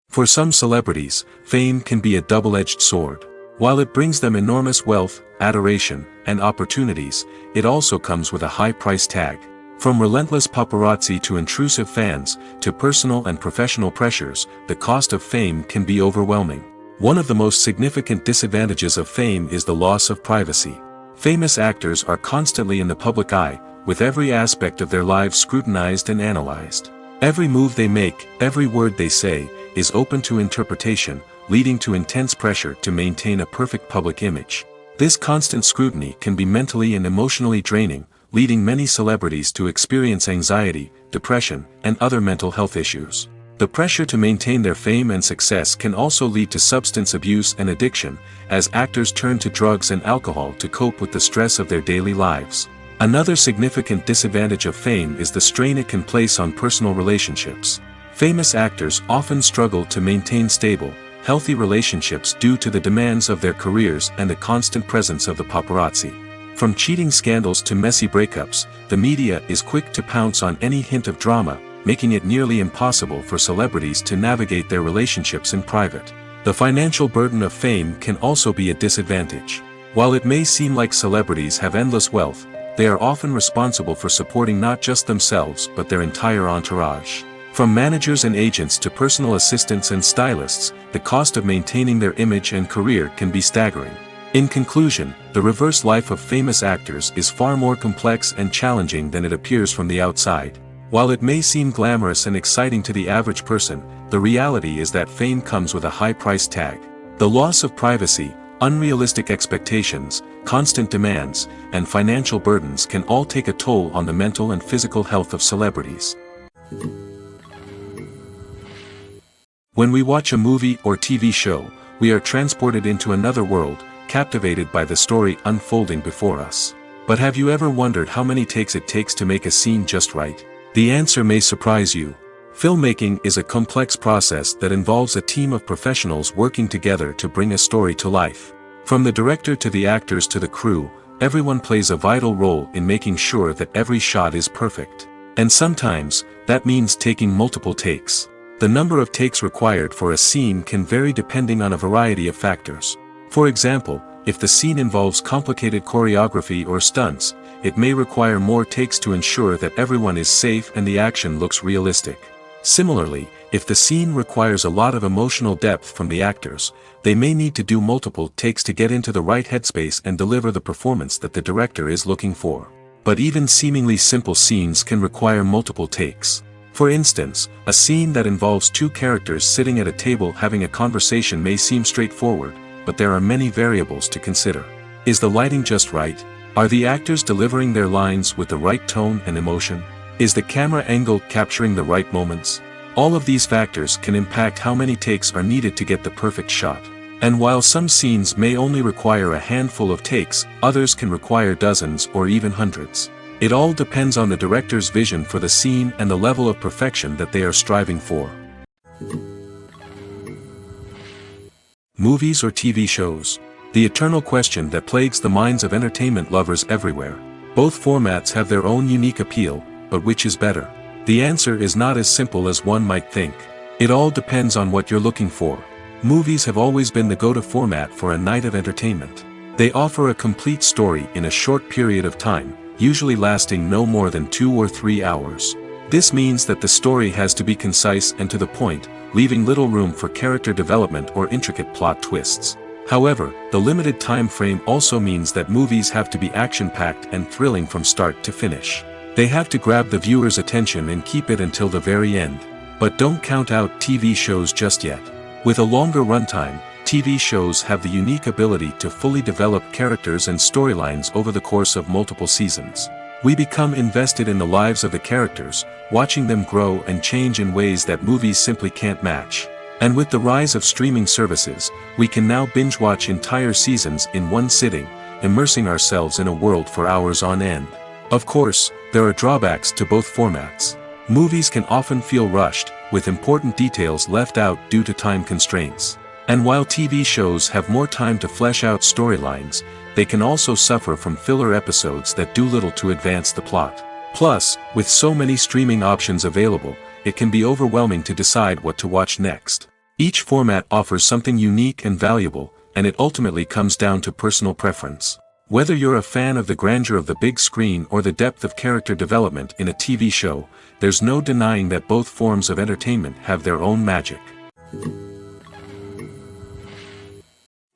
For some celebrities, fame can be a double-edged sword. While it brings them enormous wealth, adoration, and opportunities, it also comes with a high price tag. From relentless paparazzi to intrusive fans, to personal and professional pressures, the cost of fame can be overwhelming. One of the most significant disadvantages of fame is the loss of privacy. Famous actors are constantly in the public eye, with every aspect of their lives scrutinized and analyzed. Every move they make, every word they say, is open to interpretation, leading to intense pressure to maintain a perfect public image. This constant scrutiny can be mentally and emotionally draining, leading many celebrities to experience anxiety, depression, and other mental health issues. The pressure to maintain their fame and success can also lead to substance abuse and addiction, as actors turn to drugs and alcohol to cope with the stress of their daily lives. Another significant disadvantage of fame is the strain it can place on personal relationships. Famous actors often struggle to maintain stable, healthy relationships due to the demands of their careers and the constant presence of the paparazzi. From cheating scandals to messy breakups, the media is quick to pounce on any hint of drama, making it nearly impossible for celebrities to navigate their relationships in private. The financial burden of fame can also be a disadvantage. While it may seem like celebrities have endless wealth, they are often responsible for supporting not just themselves but their entire entourage. From managers and agents to personal assistants and stylists, the cost of maintaining their image and career can be staggering. In conclusion, the reverse life of famous actors is far more complex and challenging than it appears from the outside. While it may seem glamorous and exciting to the average person, the reality is that fame comes with a high price tag. The loss of privacy, unrealistic expectations, constant demands, and financial burdens can all take a toll on the mental and physical health of celebrities. When we watch a movie or TV show, we are transported into another world, captivated by the story unfolding before us. But have you ever wondered how many takes it takes to make a scene just right? The answer may surprise you. Filmmaking is a complex process that involves a team of professionals working together to bring a story to life. From the director to the actors to the crew, everyone plays a vital role in making sure that every shot is perfect. And sometimes, that means taking multiple takes. The number of takes required for a scene can vary depending on a variety of factors. For example, if the scene involves complicated choreography or stunts, it may require more takes to ensure that everyone is safe and the action looks realistic. Similarly, if the scene requires a lot of emotional depth from the actors, they may need to do multiple takes to get into the right headspace and deliver the performance that the director is looking for. But even seemingly simple scenes can require multiple takes. For instance, a scene that involves two characters sitting at a table having a conversation may seem straightforward, but there are many variables to consider. Is the lighting just right? Are the actors delivering their lines with the right tone and emotion? Is the camera angle capturing the right moments? All of these factors can impact how many takes are needed to get the perfect shot. And while some scenes may only require a handful of takes, others can require dozens or even hundreds. It all depends on the director's vision for the scene and the level of perfection that they are striving for. Movies or TV shows? The eternal question that plagues the minds of entertainment lovers everywhere. Both formats have their own unique appeal, but which is better? The answer is not as simple as one might think. It all depends on what you're looking for. Movies have always been the go-to format for a night of entertainment. They offer a complete story in a short period of time, usually lasting no more than 2 or 3 hours. This means that the story has to be concise and to the point, leaving little room for character development or intricate plot twists. However, the limited time frame also means that movies have to be action-packed and thrilling from start to finish. They have to grab the viewer's attention and keep it until the very end. But don't count out TV shows just yet. With a longer runtime, TV shows have the unique ability to fully develop characters and storylines over the course of multiple seasons. We become invested in the lives of the characters, watching them grow and change in ways that movies simply can't match. And with the rise of streaming services, we can now binge-watch entire seasons in one sitting, immersing ourselves in a world for hours on end. Of course, there are drawbacks to both formats. Movies can often feel rushed, with important details left out due to time constraints. And while TV shows have more time to flesh out storylines, they can also suffer from filler episodes that do little to advance the plot. Plus, with so many streaming options available, it can be overwhelming to decide what to watch next. Each format offers something unique and valuable, and it ultimately comes down to personal preference. Whether you're a fan of the grandeur of the big screen or the depth of character development in a TV show, there's no denying that both forms of entertainment have their own magic.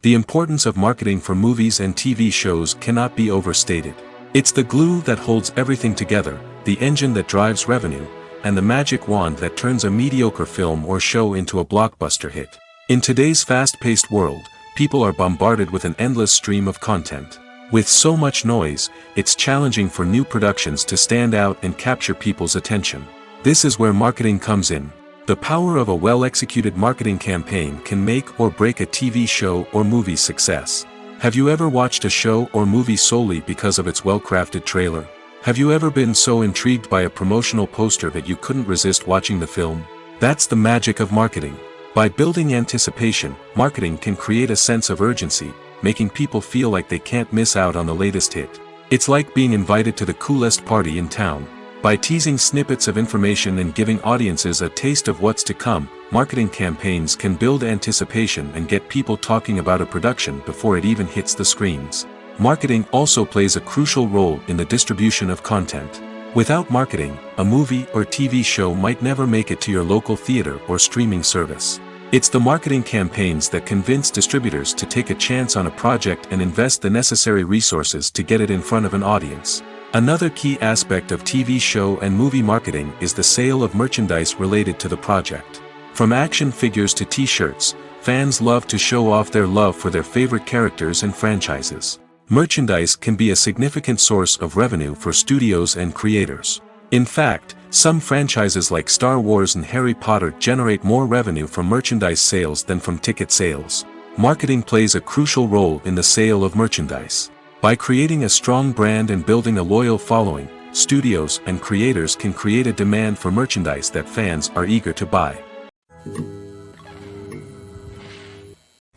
The importance of marketing for movies and TV shows cannot be overstated. It's the glue that holds everything together, the engine that drives revenue, and the magic wand that turns a mediocre film or show into a blockbuster hit. In today's fast-paced world, people are bombarded with an endless stream of content. With so much noise, it's challenging for new productions to stand out and capture people's attention. This is where marketing comes in. The power of a well-executed marketing campaign can make or break a TV show or movie's success. Have you ever watched a show or movie solely because of its well-crafted trailer? Have you ever been so intrigued by a promotional poster that you couldn't resist watching the film? That's the magic of marketing. By building anticipation, marketing can create a sense of urgency, making people feel like they can't miss out on the latest hit. It's like being invited to the coolest party in town. By teasing snippets of information and giving audiences a taste of what's to come, marketing campaigns can build anticipation and get people talking about a production before it even hits the screens. Marketing also plays a crucial role in the distribution of content. Without marketing, a movie or TV show might never make it to your local theater or streaming service. It's the marketing campaigns that convince distributors to take a chance on a project and invest the necessary resources to get it in front of an audience. Another key aspect of TV show and movie marketing is the sale of merchandise related to the project. From action figures to t-shirts, fans love to show off their love for their favorite characters and franchises. Merchandise can be a significant source of revenue for studios and creators. In fact, some franchises like Star Wars and Harry Potter generate more revenue from merchandise sales than from ticket sales. Marketing plays a crucial role in the sale of merchandise. By creating a strong brand and building a loyal following, studios and creators can create a demand for merchandise that fans are eager to buy.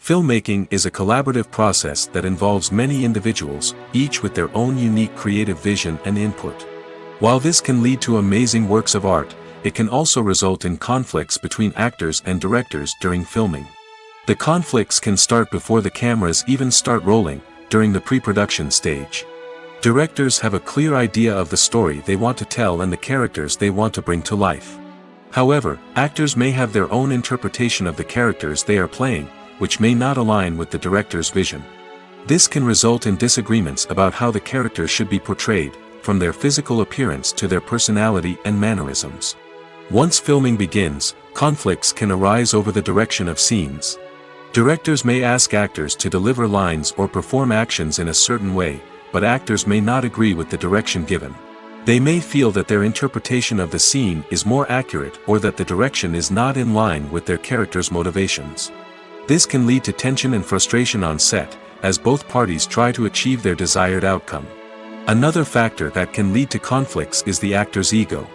Filmmaking is a collaborative process that involves many individuals, each with their own unique creative vision and input. While this can lead to amazing works of art, it can also result in conflicts between actors and directors during filming. The conflicts can start before the cameras even start rolling, during the pre-production stage. Directors have a clear idea of the story they want to tell and the characters they want to bring to life. However, actors may have their own interpretation of the characters they are playing, which may not align with the director's vision. This can result in disagreements about how the characters should be portrayed, from their physical appearance to their personality and mannerisms. Once filming begins, conflicts can arise over the direction of scenes. Directors may ask actors to deliver lines or perform actions in a certain way, but actors may not agree with the direction given. They may feel that their interpretation of the scene is more accurate or that the direction is not in line with their character's motivations. This can lead to tension and frustration on set, as both parties try to achieve their desired outcome. Another factor that can lead to conflicts is the actor's ego.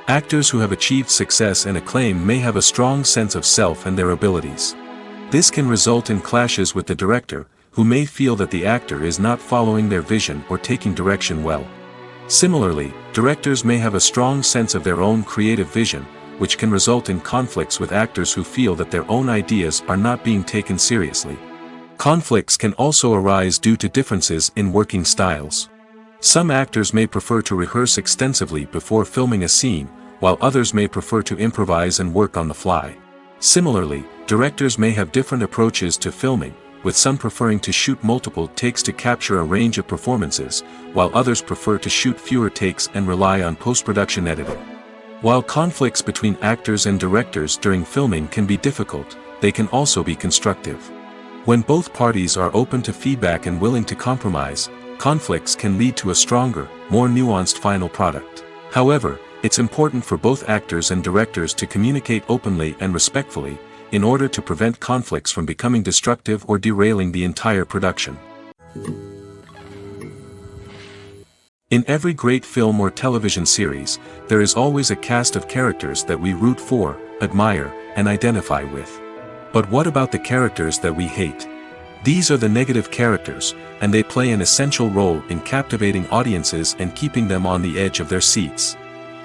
Actors who have achieved success and acclaim may have a strong sense of self and their abilities. This can result in clashes with the director, who may feel that the actor is not following their vision or taking direction well. Similarly, directors may have a strong sense of their own creative vision, which can result in conflicts with actors who feel that their own ideas are not being taken seriously. Conflicts can also arise due to differences in working styles. Some actors may prefer to rehearse extensively before filming a scene, while others may prefer to improvise and work on the fly. Similarly, directors may have different approaches to filming, with some preferring to shoot multiple takes to capture a range of performances, while others prefer to shoot fewer takes and rely on post-production editing. While conflicts between actors and directors during filming can be difficult, they can also be constructive. When both parties are open to feedback and willing to compromise, conflicts can lead to a stronger, more nuanced final product. However, it's important for both actors and directors to communicate openly and respectfully, in order to prevent conflicts from becoming destructive or derailing the entire production. In every great film or television series, there is always a cast of characters that we root for, admire, and identify with. But what about the characters that we hate? These are the negative characters, and they play an essential role in captivating audiences and keeping them on the edge of their seats.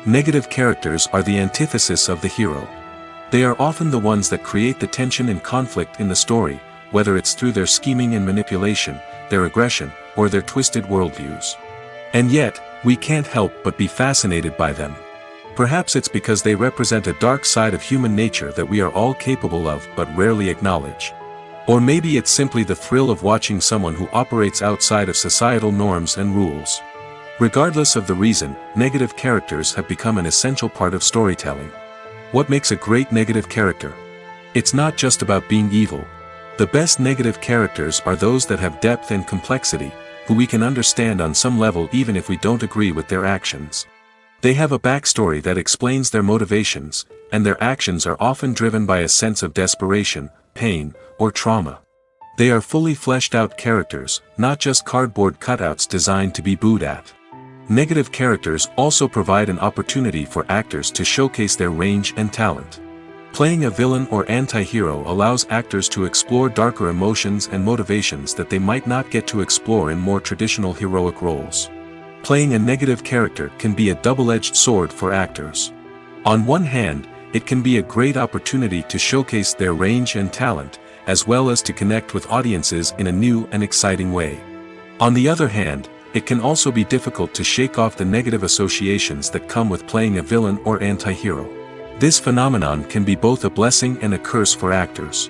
Negative characters are the antithesis of the hero. They are often the ones that create the tension and conflict in the story, whether it's through their scheming and manipulation, their aggression, or their twisted worldviews. And yet, we can't help but be fascinated by them. Perhaps it's because they represent a dark side of human nature that we are all capable of but rarely acknowledge. Or maybe it's simply the thrill of watching someone who operates outside of societal norms and rules. Regardless of the reason, negative characters have become an essential part of storytelling. What makes a great negative character? It's not just about being evil. The best negative characters are those that have depth and complexity, who we can understand on some level even if we don't agree with their actions. They have a backstory that explains their motivations, and their actions are often driven by a sense of desperation, pain, or trauma. They are fully fleshed out characters, not just cardboard cutouts designed to be booed at. Negative characters also provide an opportunity for actors to showcase their range and talent. Playing a villain or anti-hero allows actors to explore darker emotions and motivations that they might not get to explore in more traditional heroic roles. Playing a negative character can be a double-edged sword for actors. On one hand, it can be a great opportunity to showcase their range and talent, as well as to connect with audiences in a new and exciting way. On the other hand, it can also be difficult to shake off the negative associations that come with playing a villain or anti-hero. This phenomenon can be both a blessing and a curse for actors.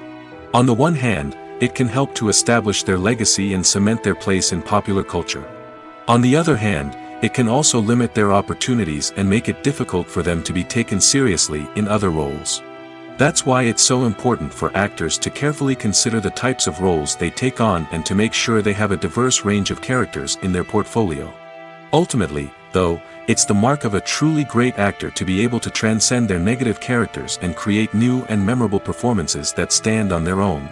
On the one hand, it can help to establish their legacy and cement their place in popular culture. On the other hand, it can also limit their opportunities and make it difficult for them to be taken seriously in other roles. That's why it's so important for actors to carefully consider the types of roles they take on and to make sure they have a diverse range of characters in their portfolio. Ultimately, though, it's the mark of a truly great actor to be able to transcend their negative characters and create new and memorable performances that stand on their own.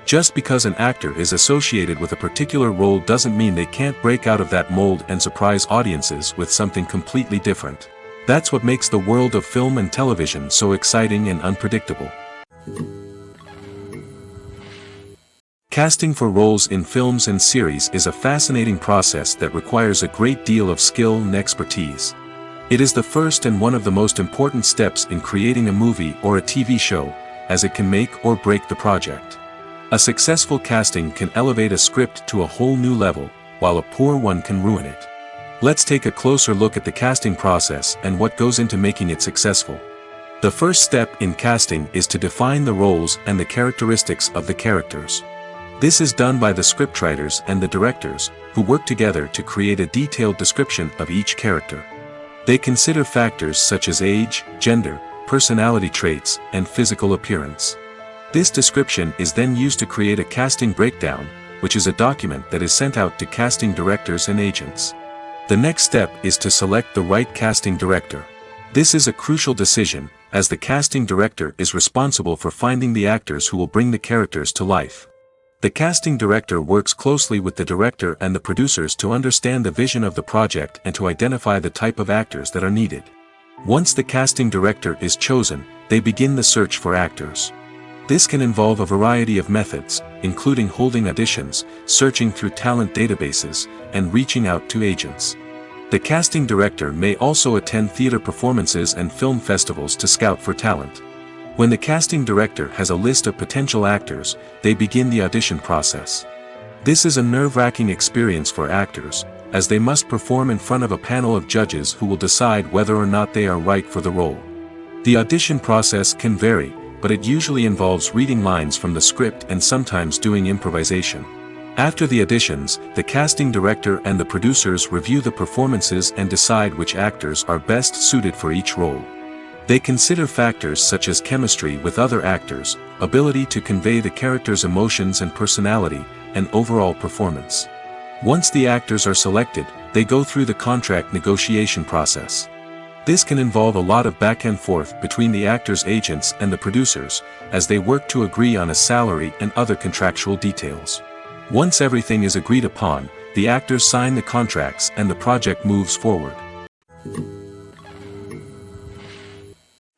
Just because an actor is associated with a particular role doesn't mean they can't break out of that mold and surprise audiences with something completely different. That's what makes the world of film and television so exciting and unpredictable. Casting for roles in films and series is a fascinating process that requires a great deal of skill and expertise. It is the first and one of the most important steps in creating a movie or a TV show, as it can make or break the project. A successful casting can elevate a script to a whole new level, while a poor one can ruin it. Let's take a closer look at the casting process and what goes into making it successful. The first step in casting is to define the roles and the characteristics of the characters. This is done by the scriptwriters and the directors, who work together to create a detailed description of each character. They consider factors such as age, gender, personality traits, and physical appearance. This description is then used to create a casting breakdown, which is a document that is sent out to casting directors and agents. The next step is to select the right casting director. This is a crucial decision, as the casting director is responsible for finding the actors who will bring the characters to life. The casting director works closely with the director and the producers to understand the vision of the project and to identify the type of actors that are needed. Once the casting director is chosen, they begin the search for actors. This can involve a variety of methods, including holding auditions, searching through talent databases, and reaching out to agents. The casting director may also attend theater performances and film festivals to scout for talent. When the casting director has a list of potential actors, they begin the audition process. This is a nerve-wracking experience for actors, as they must perform in front of a panel of judges who will decide whether or not they are right for the role. The audition process can vary, but it usually involves reading lines from the script and sometimes doing improvisation. After the auditions, the casting director and the producers review the performances and decide which actors are best suited for each role. They consider factors such as chemistry with other actors, ability to convey the character's emotions and personality, and overall performance. Once the actors are selected, they go through the contract negotiation process. This can involve a lot of back and forth between the actors' agents and the producers, as they work to agree on a salary and other contractual details. Once everything is agreed upon, the actors sign the contracts and the project moves forward.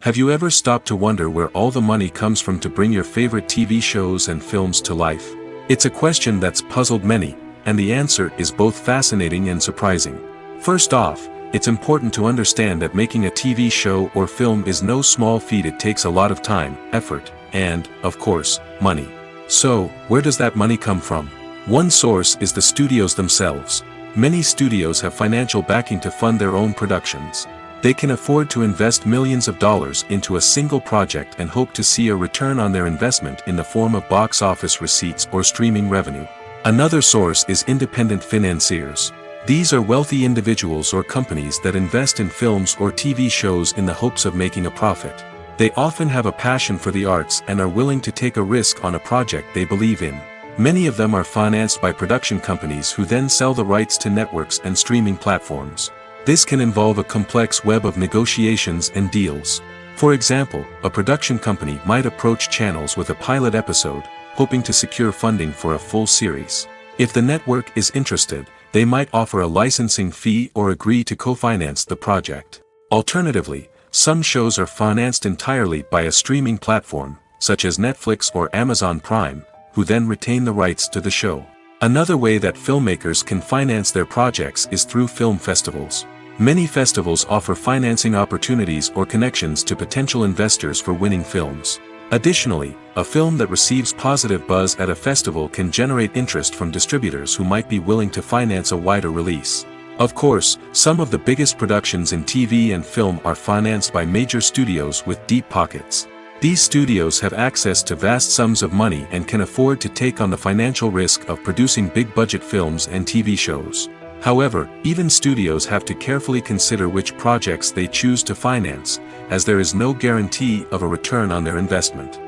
Have you ever stopped to wonder where all the money comes from to bring your favorite TV shows and films to life? It's a question that's puzzled many, and the answer is both fascinating and surprising. First off, it's important to understand that making a TV show or film is no small feat. It takes a lot of time, effort, and, of course, money. So, where does that money come from? One source is the studios themselves. Many studios have financial backing to fund their own productions. They can afford to invest millions of dollars into a single project and hope to see a return on their investment in the form of box office receipts or streaming revenue. Another source is independent financiers. These are wealthy individuals or companies that invest in films or TV shows in the hopes of making a profit. They often have a passion for the arts and are willing to take a risk on a project they believe in. Many of them are financed by production companies who then sell the rights to networks and streaming platforms. This can involve a complex web of negotiations and deals. For example, a production company might approach channels with a pilot episode, hoping to secure funding for a full series. If the network is interested, they might offer a licensing fee or agree to co-finance the project. Alternatively, some shows are financed entirely by a streaming platform, such as Netflix or Amazon Prime, who then retain the rights to the show. Another way that filmmakers can finance their projects is through film festivals. Many festivals offer financing opportunities or connections to potential investors for winning films. Additionally, a film that receives positive buzz at a festival can generate interest from distributors who might be willing to finance a wider release. Of course, some of the biggest productions in TV and film are financed by major studios with deep pockets. These studios have access to vast sums of money and can afford to take on the financial risk of producing big-budget films and TV shows. However, even studios have to carefully consider which projects they choose to finance, as there is no guarantee of a return on their investment.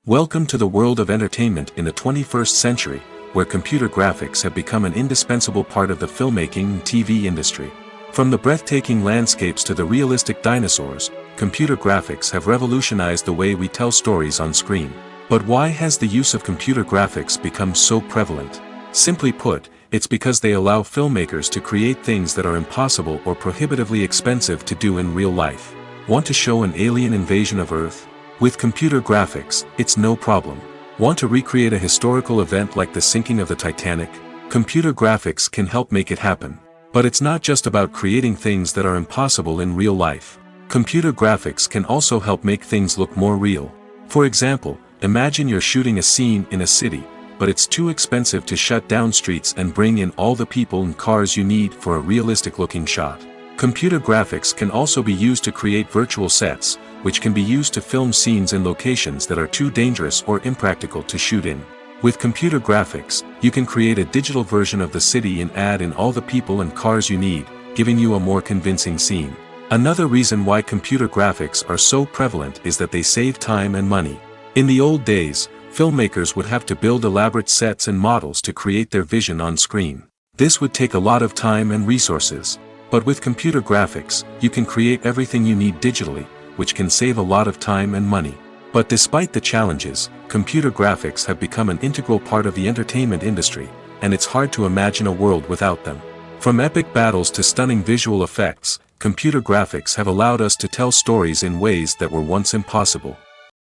Welcome to the world of entertainment in the 21st century, where computer graphics have become an indispensable part of the filmmaking and TV industry. From the breathtaking landscapes to the realistic dinosaurs, computer graphics have revolutionized the way we tell stories on screen. But why has the use of computer graphics become so prevalent? Simply put, it's because they allow filmmakers to create things that are impossible or prohibitively expensive to do in real life. Want to show an alien invasion of Earth? With computer graphics, it's no problem. Want to recreate a historical event like the sinking of the Titanic? Computer graphics can help make it happen. But it's not just about creating things that are impossible in real life. Computer graphics can also help make things look more real. For example, imagine you're shooting a scene in a city, but it's too expensive to shut down streets and bring in all the people and cars you need for a realistic-looking shot. Computer graphics can also be used to create virtual sets, which can be used to film scenes in locations that are too dangerous or impractical to shoot in. With computer graphics, you can create a digital version of the city and add in all the people and cars you need, giving you a more convincing scene. Another reason why computer graphics are so prevalent is that they save time and money. In the old days, filmmakers would have to build elaborate sets and models to create their vision on screen. This would take a lot of time and resources. But with computer graphics, you can create everything you need digitally, which can save a lot of time and money. But despite the challenges, computer graphics have become an integral part of the entertainment industry, and it's hard to imagine a world without them. From epic battles to stunning visual effects, computer graphics have allowed us to tell stories in ways that were once impossible.